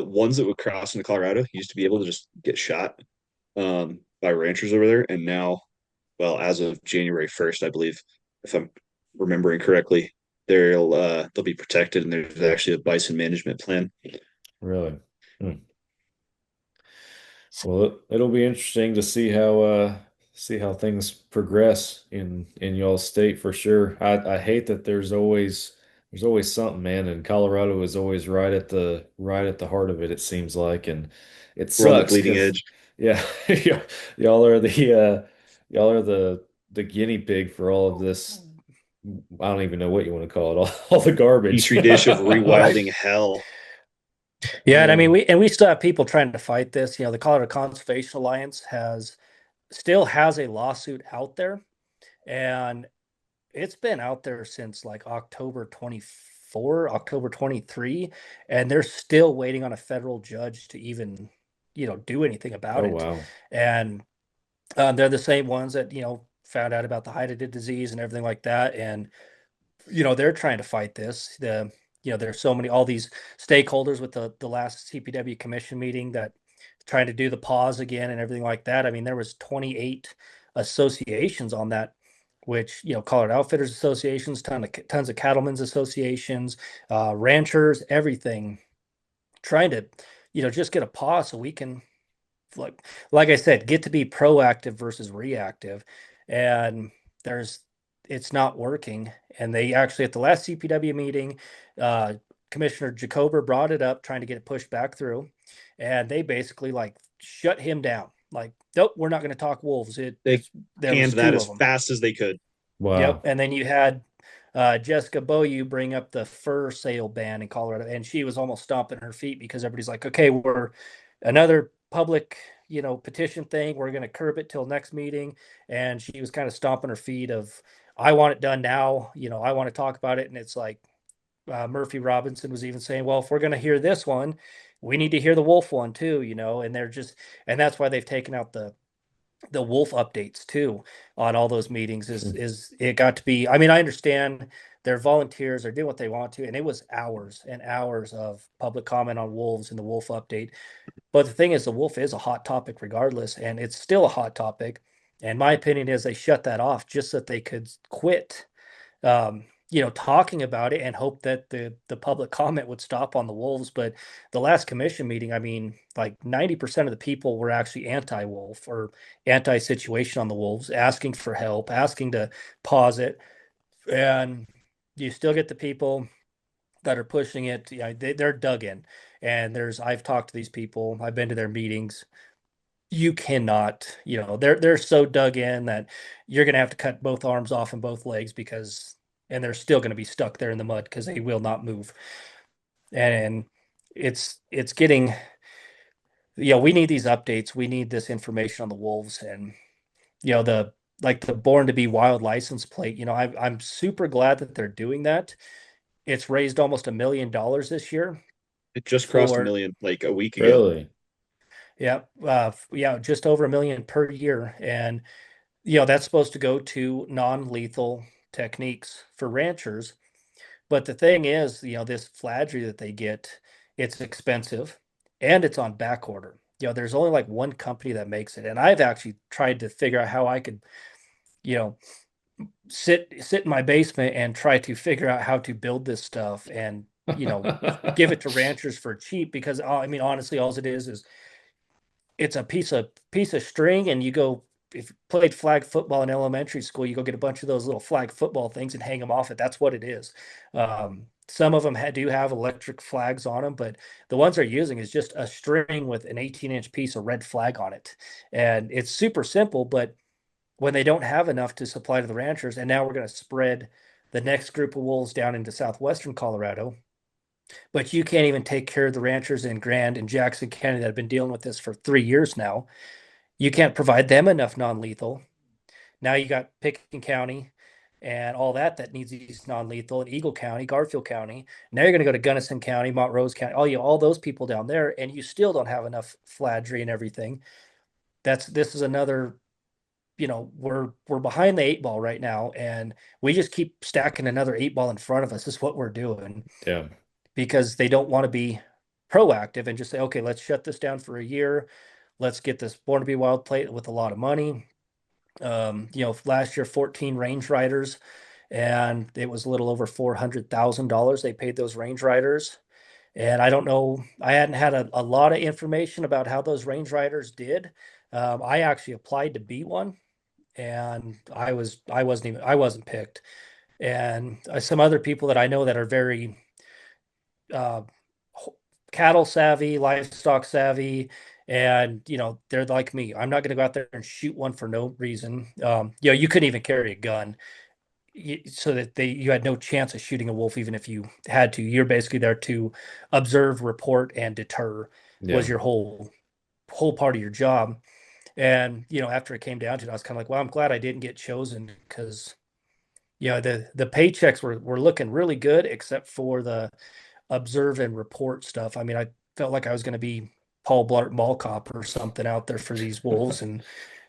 ones that would cross into Colorado used to be able to just get shot by ranchers over there, and now, well, as of January 1st, I believe, if I'm remembering correctly, they'll be protected, and there's actually a bison management plan. Really? Well, it'll be interesting to see how things progress in y'all's state for sure. I hate that there's always something, man, and Colorado is always right at the heart of it, it seems like, and it We're on the sucks bleeding 'cause edge. yeah, y'all are the guinea pig for all of this. I don't even know what you want to call it, all the garbage. Petri dish of rewilding hell. Yeah, and I mean we still have people trying to fight this. You know, the Colorado Conservation Alliance still has a lawsuit out there, and it's been out there since like October 24, October 23, and they're still waiting on a federal judge to even, do anything about Oh it. wow. And they're the same ones that, found out about the hydatid disease and everything like that. And, they're trying to fight this. There's so many, all these stakeholders with the last CPW commission meeting that trying to do the pause again and everything like that. I mean, there was 28 associations on that, which, Colorado Outfitters Associations, tons of cattlemen's associations, ranchers, everything, trying to, just get a pause so we can, like I said, get to be proactive versus reactive. And it's not working. And they actually, at the last CPW meeting, Commissioner Jacober brought it up, trying to get it pushed back through. And they basically shut him down. Like, nope, we're not going to talk wolves. They there canned was that two as of them. fast as they could. Wow. Yep. And then you had Jessica Boyu bring up the fur sale ban in Colorado, and she was almost stomping her feet because everybody's like, okay, we're another public, petition thing. We're going to curb it till next meeting. And she was kind of stomping her feet of, I want it done now. I want to talk about it. And it's like Murphy Robinson was even saying, well, if we're going to hear this one, we need to hear the wolf one too, and and that's why they've taken out the wolf updates too on all those meetings is it got to be, I mean, I understand they're volunteers, they're doing what they want to. And it was hours and hours of public comment on wolves in the wolf update. But the thing is, the wolf is a hot topic regardless, and it's still a hot topic. And my opinion is they shut that off just so that they could quit, talking about it and hope that the public comment would stop on the wolves. But the last commission meeting, I mean, like 90% of the people were actually anti-wolf or anti-situation on the wolves, asking for help, asking to pause it. And you still get the people that are pushing it. They're dug in. And I've talked to these people, I've been to their meetings. You cannot, they're so dug in that you're going to have to cut both arms off and both legs and they're still going to be stuck there in the mud because they will not move. And it's getting, we need these updates. We need this information on the wolves, and, the Born to Be Wild license plate, I'm super glad that they're doing that. It's raised almost $1 million this year. It just crossed $1 million like a week ago. Really? Yeah. Just over $1 million per year. And, that's supposed to go to non-lethal techniques for ranchers. But the thing is, this fladry that they get, it's expensive and it's on back order. There's only like one company that makes it. And I've actually tried to figure out how I could, sit in my basement and try to figure out how to build this stuff and, give it to ranchers for cheap, because I mean, honestly, all it is it's a piece of string, and if you played flag football in elementary school, you go get a bunch of those little flag football things and hang them off it. That's what it is. Some of them do have electric flags on them, but the ones they're using is just a string with an 18-inch piece of red flag on it. And it's super simple, but when they don't have enough to supply to the ranchers, and now we're going to spread the next group of wolves down into southwestern Colorado, but you can't even take care of the ranchers in Grand and Jackson County that have been dealing with this for 3 years now. You can't provide them enough non-lethal. Now you got Pickens County and all that needs these non-lethal, in Eagle County, Garfield County. Now you're going to go to Gunnison County, Montrose County, all those people down there, and you still don't have enough fladry and everything. this is another, we're behind the 8 ball right now, and we just keep stacking another 8 ball in front of us. Is what we're doing. Yeah. Because they don't want to be proactive and just say, okay, let's shut this down for a year. Let's get this Born to Be Wild plate with a lot of money. Last year, 14 range riders, and it was a little over $400,000 they paid those range riders. And I don't know, I hadn't had a lot of information about how those range riders did. I actually applied to be one, and I wasn't picked. And some other people that I know that are very cattle savvy, livestock savvy, and they're like me. I'm not going to go out there and shoot one for no reason. You couldn't even carry a gun, so that you had no chance of shooting a wolf even if you had to. You're basically there to observe, report, and deter. Was your whole part of your job. And after it came down to it, I was kind of like, well, I'm glad I didn't get chosen, because the paychecks were looking really good, except for the observe and report stuff. I mean, I felt like I was going to be Paul Blart Mall Cop or something out there for these wolves and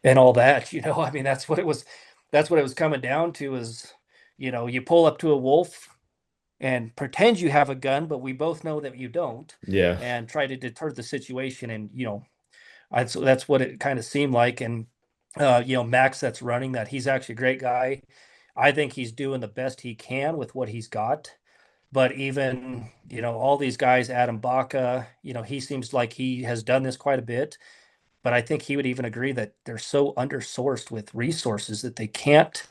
all that. I mean, that's what it was coming down to. Is you pull up to a wolf and pretend you have a gun, but we both know that you don't. Yeah. And try to deter the situation. And that's what it kind of seemed like. And Max, that's running that, he's actually a great guy. I think he's doing the best he can with what he's got. But even, all these guys, Adam Baca, he seems like he has done this quite a bit. But I think he would even agree that they're so undersourced with resources that they can't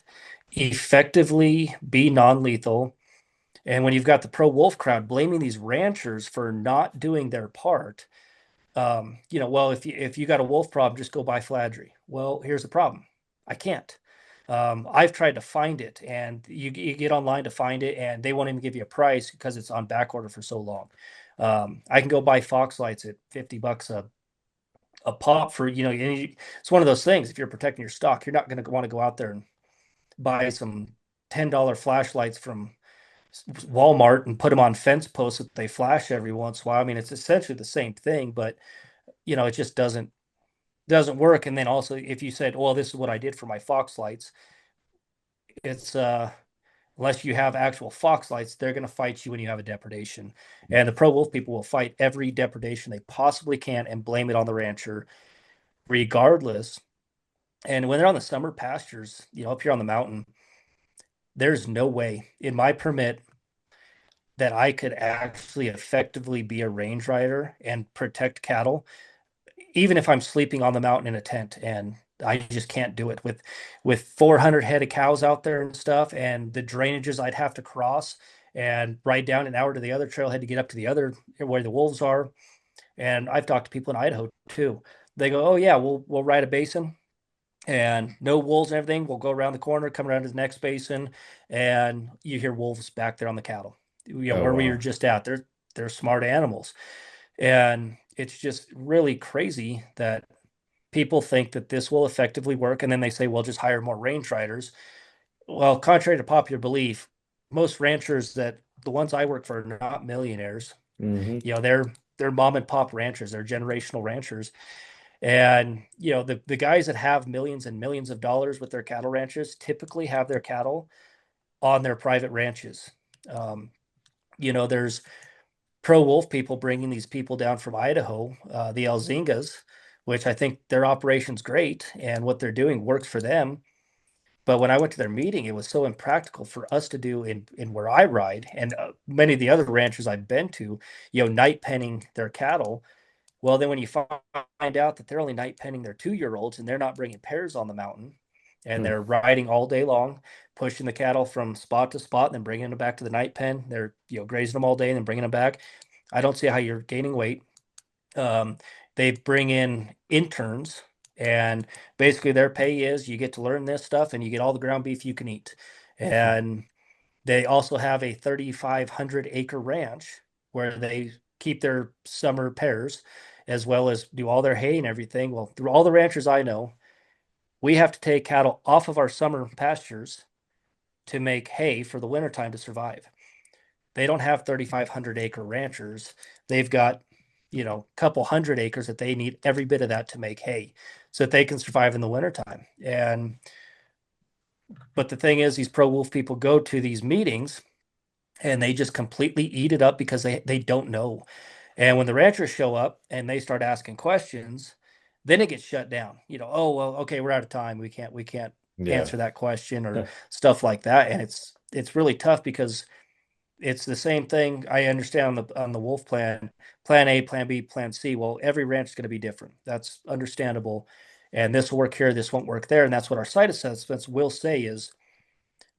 effectively be non-lethal. And when you've got the pro wolf crowd blaming these ranchers for not doing their part, well, if you got a wolf problem, just go buy Fladry. Well, here's the problem. I can't. I've tried to find it, and you get online to find it, and they won't even give you a price because it's on back order for so long. I can go buy Fox lights at $50 a pop for, it's one of those things. If you're protecting your stock, you're not going to want to go out there and buy some $10 flashlights from Walmart and put them on fence posts that they flash every once in a while. I mean, it's essentially the same thing, but it just doesn't work. And then also, if you said, well, this is what I did for my Fox lights, it's unless you have actual Fox lights, they're going to fight you when you have a depredation. And the pro wolf people will fight every depredation they possibly can and blame it on the rancher regardless. And when they're on the summer pastures, up here on the mountain, there's no way in my permit that I could actually effectively be a range rider and protect cattle, even if I'm sleeping on the mountain in a tent. And I just can't do it with 400 head of cows out there and stuff, and the drainages I'd have to cross and ride down an hour to the other trailhead to get up to the other where the wolves are. And I've talked to people in Idaho too. They go, oh yeah, we'll ride a basin and no wolves and everything. We'll go around the corner, come around to the next basin, and you hear wolves back there on the cattle. Where we were just at. They're smart animals. And it's just really crazy that people think that this will effectively work. And then they say, well, just hire more range riders. Well, contrary to popular belief, most ranchers, that the ones I work for, are not millionaires. Mm-hmm. They're mom and pop ranchers. They're generational ranchers. And, the guys that have millions and millions of dollars with their cattle ranches typically have their cattle on their private ranches. There's pro wolf people bringing these people down from Idaho, the Elzingas, which I think their operation's great and what they're doing works for them. But when I went to their meeting, it was so impractical for us to do in where I ride, and many of the other ranchers I've been to, night penning their cattle. Well, then when you find out that they're only night penning their 2-year-olds and they're not bringing pairs on the mountain, and they're riding all day long, pushing the cattle from spot to spot, and then bringing them back to the night pen. They're grazing them all day and then bringing them back. I don't see how you're gaining weight. They bring in interns, and basically their pay is you get to learn this stuff and you get all the ground beef you can eat. And they also have a 3,500 acre ranch where they keep their summer pairs as well as do all their hay and everything. Well, through all the ranchers I know, we have to take cattle off of our summer pastures to make hay for the wintertime to survive. They don't have 3,500 acre ranchers. They've got, a couple hundred acres that they need every bit of that to make hay. so that they can survive in the wintertime. But the thing is, these pro wolf people go to these meetings and they just completely eat it up because they don't know. And when the ranchers show up and they start asking questions, then it gets shut down. Oh well, okay, we're out of time. We can't answer that question or stuff like that. And it's really tough because it's the same thing. I understand on the wolf plan A, plan B, plan C. Well, every ranch is going to be different. That's understandable. And this will work here, this won't work there. And that's what our site assessments will say is,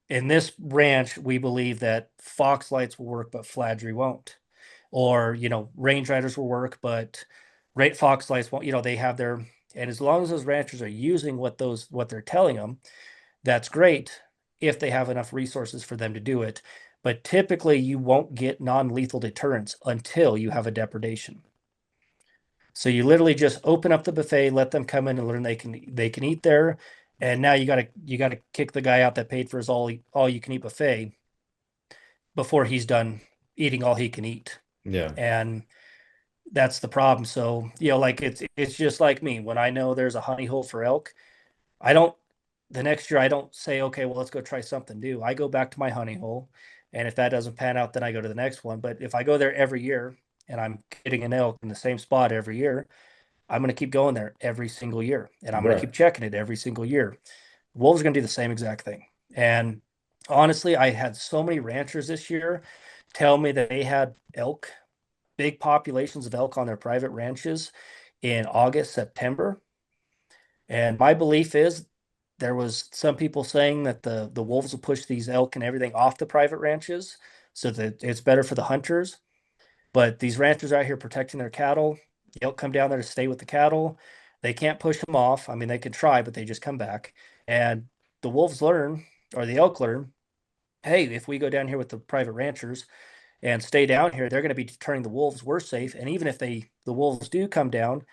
in this ranch, we believe that fox lights will work, but Fladry won't. Or, range riders will work, but fox lights won't. They have their, and as long as those ranchers are using what they're telling them, that's great if they have enough resources for them to do it. But typically you won't get non-lethal deterrence until you have a depredation. So you literally just open up the buffet, let them come in and learn they can eat there. And now you gotta kick the guy out that paid for his all you can eat buffet before he's done eating all he can eat. Yeah. And that's the problem. So, like it's just like me. When I know there's a honey hole for elk, the next year I don't say, okay, well, let's go try something new. I go back to my honey hole. And if that doesn't pan out, then I go to the next one. But if I go there every year and I'm getting an elk in the same spot every year, I'm going to keep going there every single year. And I'm going to keep checking it every single year. Wolves are going to do the same exact thing. And honestly, I had so many ranchers this year tell me that they had elk, big populations of elk on their private ranches in August, September. And my belief is there was some people saying that the wolves will push these elk and everything off the private ranches so that it's better for the hunters. But these ranchers are out here protecting their cattle. The elk come down there to stay with the cattle. They can't push them off. I mean, they could try, but they just come back. And the wolves learn, or the elk learn, hey, if we go down here with the private ranchers and stay down here, they're going to be deterring the wolves. We're safe. And even if the wolves do come down,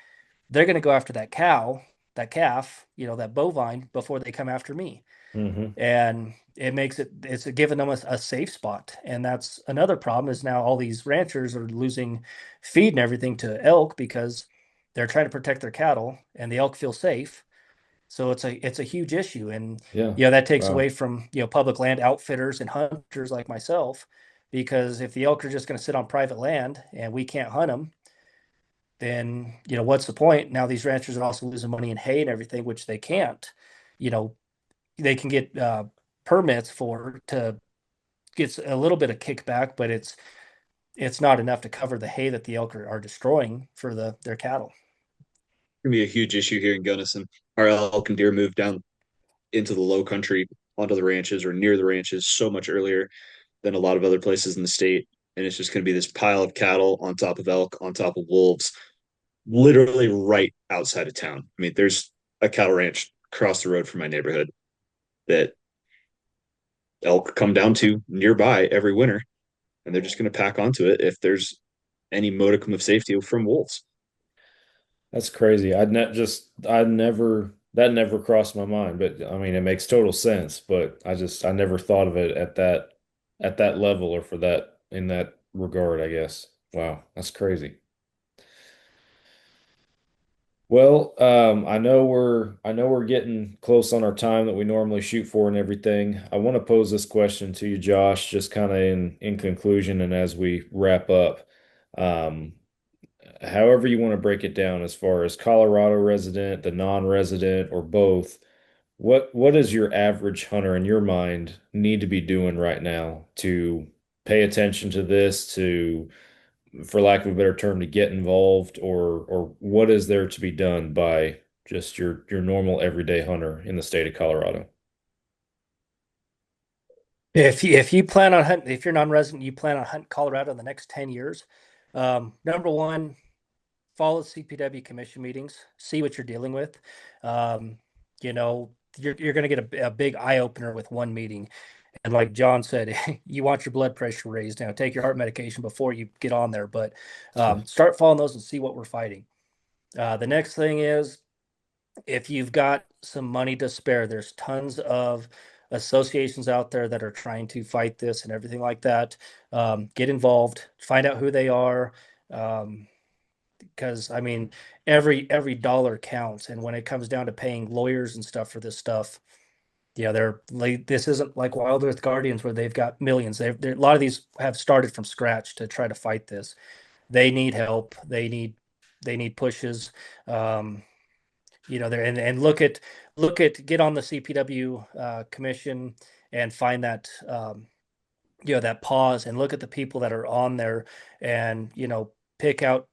they're going to go after that cow, that calf, that bovine before they come after me. Mm-hmm. And it's giving them a safe spot. And that's another problem is now all these ranchers are losing feed and everything to elk because they're trying to protect their cattle and the elk feel safe. So it's a huge issue. And, that takes away from, public land outfitters and hunters like myself, because if the elk are just going to sit on private land and we can't hunt them, then, what's the point? Now these ranchers are also losing money in hay and everything, which they can't. They can get permits to get a little bit of kickback, but it's not enough to cover the hay that the elk are destroying for their cattle. It's gonna be a huge issue here in Gunnison. Our elk and deer moved down into the low country onto the ranches or near the ranches so much earlier than a lot of other places in the state. And it's just going to be this pile of cattle on top of elk, on top of wolves, literally right outside of town. I mean, there's a cattle ranch across the road from my neighborhood that elk come down to nearby every winter, and they're just going to pack onto it if there's any modicum of safety from wolves. That's crazy. That never crossed my mind, but I mean, it makes total sense, but I never thought of it at that level or in that regard, I guess. Wow, that's crazy. Well, I know we're getting close on our time that we normally shoot for and everything. I want to pose this question to you, Josh, just kind of in conclusion and as we wrap up. However you want to break it down as far as Colorado resident, the non-resident, or both, what does your average hunter in your mind need to be doing right now to pay attention to this, for lack of a better term, to get involved, or what is there to be done by just your normal everyday hunter in the state of Colorado? If you plan on hunting, if you're non-resident, you plan on hunting Colorado in the next 10 years. Number one, follow CPW commission meetings, see what you're dealing with. You're going to get a big eye opener with one meeting. And like John said, you want your blood pressure raised. Now take your heart medication before you get on there, but start following those and see what we're fighting. The next thing is, if you've got some money to spare, there's tons of associations out there that are trying to fight this and everything like that. Get involved, find out who they are, because I mean, every dollar counts. And when it comes down to paying lawyers and stuff for this stuff, they're like, this isn't like Wild Earth Guardians where they've got millions. A lot of these have started from scratch to try to fight this. They need help. They need pushes. There and look at get on the CPW commission and find that that pause and look at the people that are on there and pick out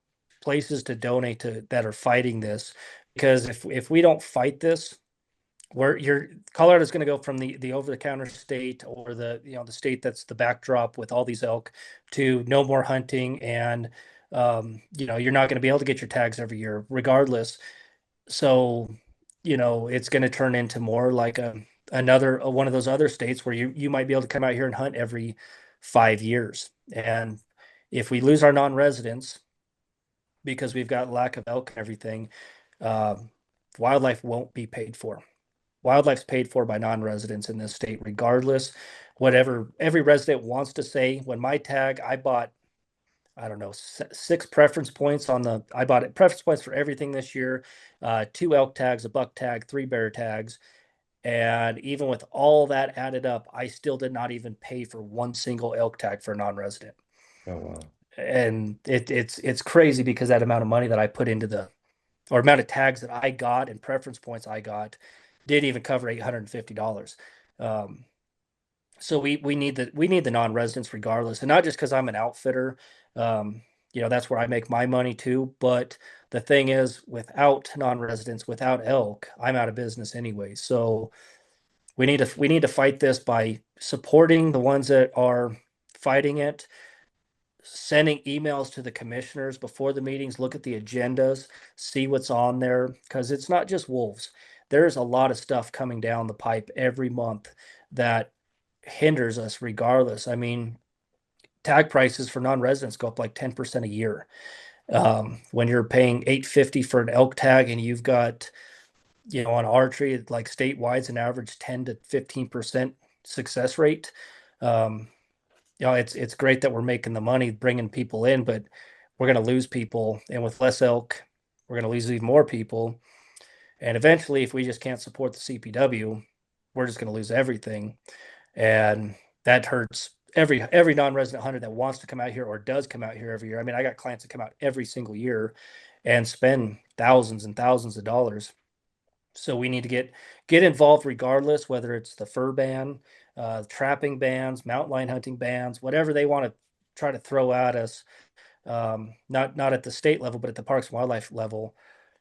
places to donate to that are fighting this, because if we don't fight this, Colorado is going to go from the over-the-counter state, or the state that's the backdrop with all these elk, to no more hunting, and you're not going to be able to get your tags every year regardless. So it's going to turn into more like another one of those other states where you might be able to come out here and hunt every 5 years. And if we lose our non-residents because we've got lack of elk and everything, wildlife won't be paid for. Wildlife's paid for by non-residents in this state, regardless. Whatever every resident wants to say. When my tag, I bought, I don't know, 6 preference points I bought it preference points for everything this year, 2 elk tags, a buck tag, 3 bear tags. And even with all that added up, I still did not even pay for one single elk tag for a non-resident. Oh, wow. And it's crazy, because that amount of money that I put into or amount of tags that I got and preference points I got didn't even cover $850. So we need the non-residents regardless, and not just because I'm an outfitter. That's where I make my money too. But the thing is, without non-residents, without elk, I'm out of business anyway. So we need to fight this by supporting the ones that are fighting it, sending emails to the commissioners before the meetings, look at the agendas, see what's on there, because it's not just wolves. There's a lot of stuff coming down the pipe every month that hinders us regardless. I mean, tag prices for non-residents go up like 10% a year. When you're paying $850 for an elk tag, and you've got, on archery, like statewide, an average 10 to 15% success rate. It's great that we're making the money, bringing people in, but we're going to lose people. And with less elk, we're going to lose even more people. And eventually, if we just can't support the CPW, we're just going to lose everything. And that hurts every non-resident hunter that wants to come out here or does come out here every year. I mean, I got clients that come out every single year and spend thousands and thousands of dollars. So we need to get involved regardless, whether it's the fur ban, trapping bans, mountain lion hunting bans, whatever they want to try to throw at us. Not at the state level, but at the Parks and Wildlife level.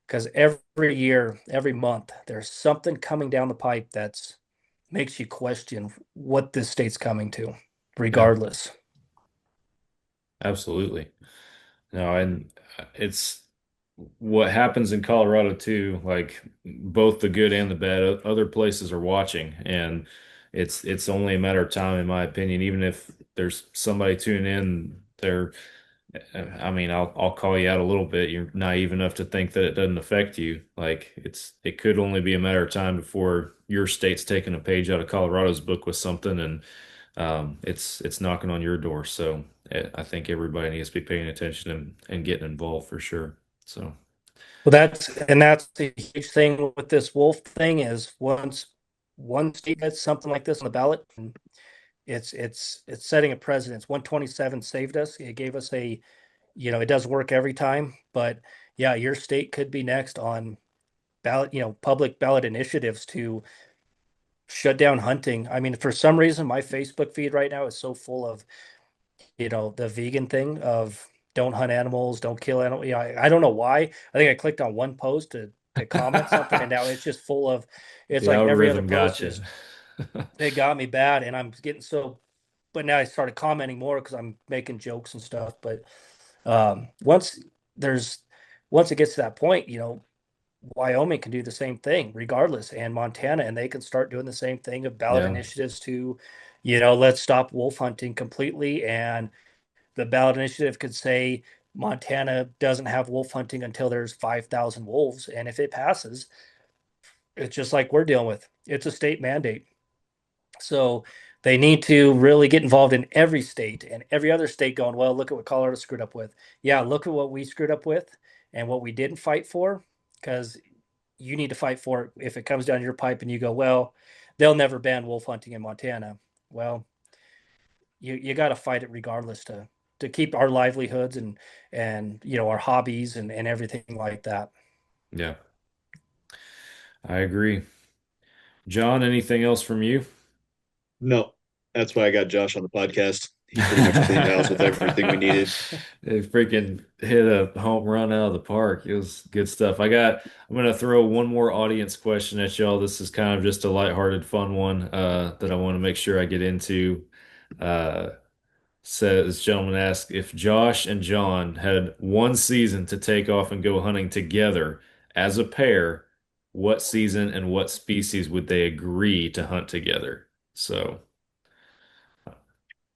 Because every year, every month, there's something coming down the pipe that's makes you question what this state's coming to, regardless. Yeah. Absolutely. No, and it's what happens in Colorado too, like both the good and the bad. Other places are watching, and it's only a matter of time, in my opinion. Even if there's somebody tuning in, I mean, I'll call you out a little bit. You're naive enough to think that it doesn't affect you. Like it could only be a matter of time before your state's taking a page out of Colorado's book with something, and it's knocking on your door. So I think everybody needs to be paying attention and getting involved for sure. So, well, that's the huge thing with this wolf thing is once one state gets something like this on the ballot, it's setting a precedent. 127 saved us. It gave us it does work every time, but yeah, your state could be next on ballot, public ballot initiatives to shut down hunting. I mean, for some reason, my Facebook feed right now is so full of, the vegan thing of don't hunt animals, don't kill animals. I don't know why. I think I clicked on one post to comment something, and now it's just full of. It's the like every other algorithm post it got me bad, and I'm getting so. But now I started commenting more because I'm making jokes and stuff. But once it gets to that point, Wyoming can do the same thing regardless, and Montana, and they can start doing the same thing of ballot initiatives to, let's stop wolf hunting completely. And the ballot initiative could say Montana doesn't have wolf hunting until there's 5,000 wolves. And if it passes, it's just like we're dealing with. It's a state mandate. So they need to really get involved in every state, and every other state going, well, look at what Colorado screwed up with. Yeah, look at what we screwed up with. and what we didn't fight for, because you need to fight for it if it comes down your pipe and you go, well, they'll never ban wolf hunting in Montana. Well, you got to fight it regardless to keep our livelihoods and our hobbies and everything like that. Yeah, I agree. John, anything else from you? No, that's why I got Josh on the podcast. He pretty much cleaned house with everything we needed. They freaking hit a home run out of the park. It was good stuff. I'm gonna throw one more audience question at y'all. This is kind of just a lighthearted, fun one that I want to make sure I get into. This gentleman asked if Josh and John had one season to take off and go hunting together as a pair, what season and what species would they agree to hunt together? So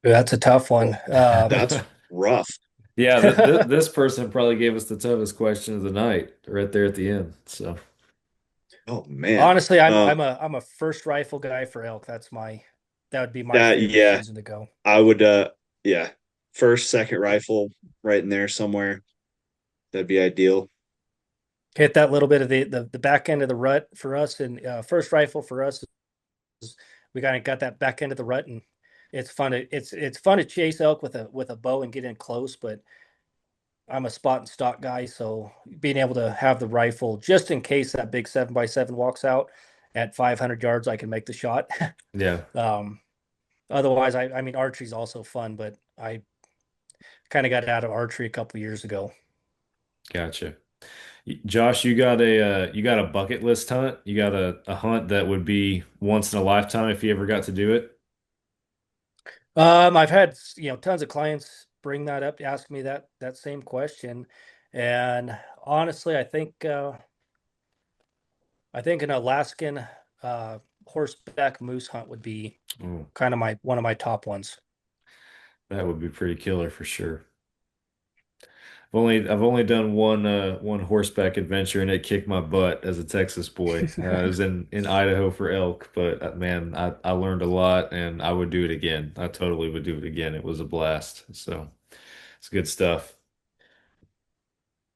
that's a tough one. That's rough. Yeah, this person probably gave us the toughest question of the night right there at the end. So, oh man, honestly, I'm a first rifle guy for elk. That would be my favorite season to go. I would, first, second rifle right in there somewhere. That'd be ideal. Hit that little bit of the back end of the rut for us, and first rifle for us is we got that back end of the rut, and it's fun to chase elk with a bow and get in close, but I'm a spot and stock guy, so being able to have the rifle just in case that big 7x7 walks out at 500 yards, I can make the shot. Yeah. Otherwise, I mean, archery's also fun, but I kind of got out of archery a couple years ago. Gotcha. Josh, you got a bucket list hunt? You got a hunt that would be once in a lifetime if you ever got to do it? I've had tons of clients bring that up, ask me that same question, and honestly, I think an Alaskan horseback moose hunt would be kind of one of my top ones. That would be pretty killer for sure. I've only done one horseback adventure, and it kicked my butt as a Texas boy. I was in Idaho for elk, but man, I learned a lot, and I would do it again. I totally would do it again. It was a blast. So it's good stuff.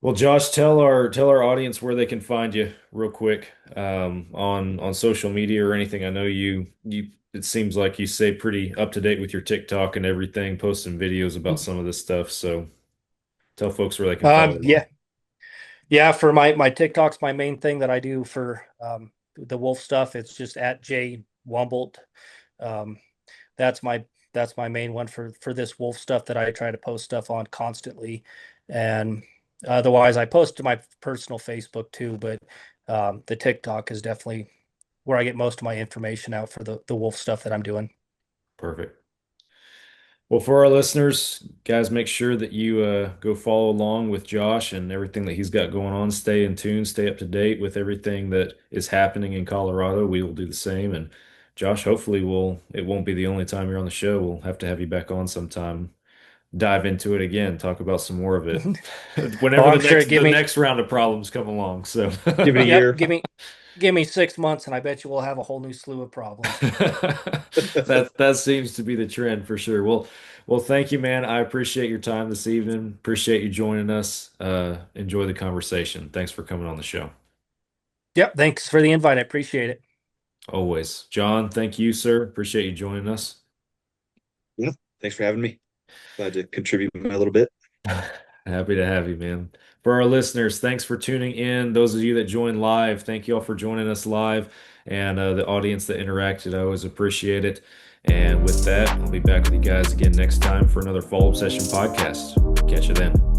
Well, Josh, tell our audience where they can find you real quick, on social media or anything. I know you it seems like you stay pretty up to date with your TikTok and everything, posting videos about some of this stuff. So tell folks where they can follow you. Yeah. For my TikTok's my main thing that I do for the wolf stuff. It's just at J Wumbolt. That's my main one for this wolf stuff that I try to post stuff on constantly. And otherwise, I post to my personal Facebook too. But the TikTok is definitely where I get most of my information out for the wolf stuff that I'm doing. Perfect. Well, for our listeners, guys, make sure that you go follow along with Josh and everything that he's got going on. Stay in tune, stay up to date with everything that is happening in Colorado. We will do the same. And Josh, hopefully it won't be the only time you're on the show. We'll have to have you back on sometime, dive into it again, talk about some more of it. Whenever the next round of problems come along. So give it a year. Give me 6 months, and I bet you we'll have a whole new slew of problems. That seems to be the trend for sure. Well, thank you, man. I appreciate your time this evening. Appreciate you joining us. Enjoy the conversation. Thanks for coming on the show. Yep. Thanks for the invite. I appreciate it. Always. John, thank you, sir. Appreciate you joining us. Yeah. Thanks for having me. Glad to contribute a little bit. Happy to have you, man. For our listeners, thanks for tuning in. Those of you that joined live, thank you all for joining us live. And the audience that interacted, I always appreciate it. And with that, I'll be back with you guys again next time for another Fall Obsession podcast. Catch you then.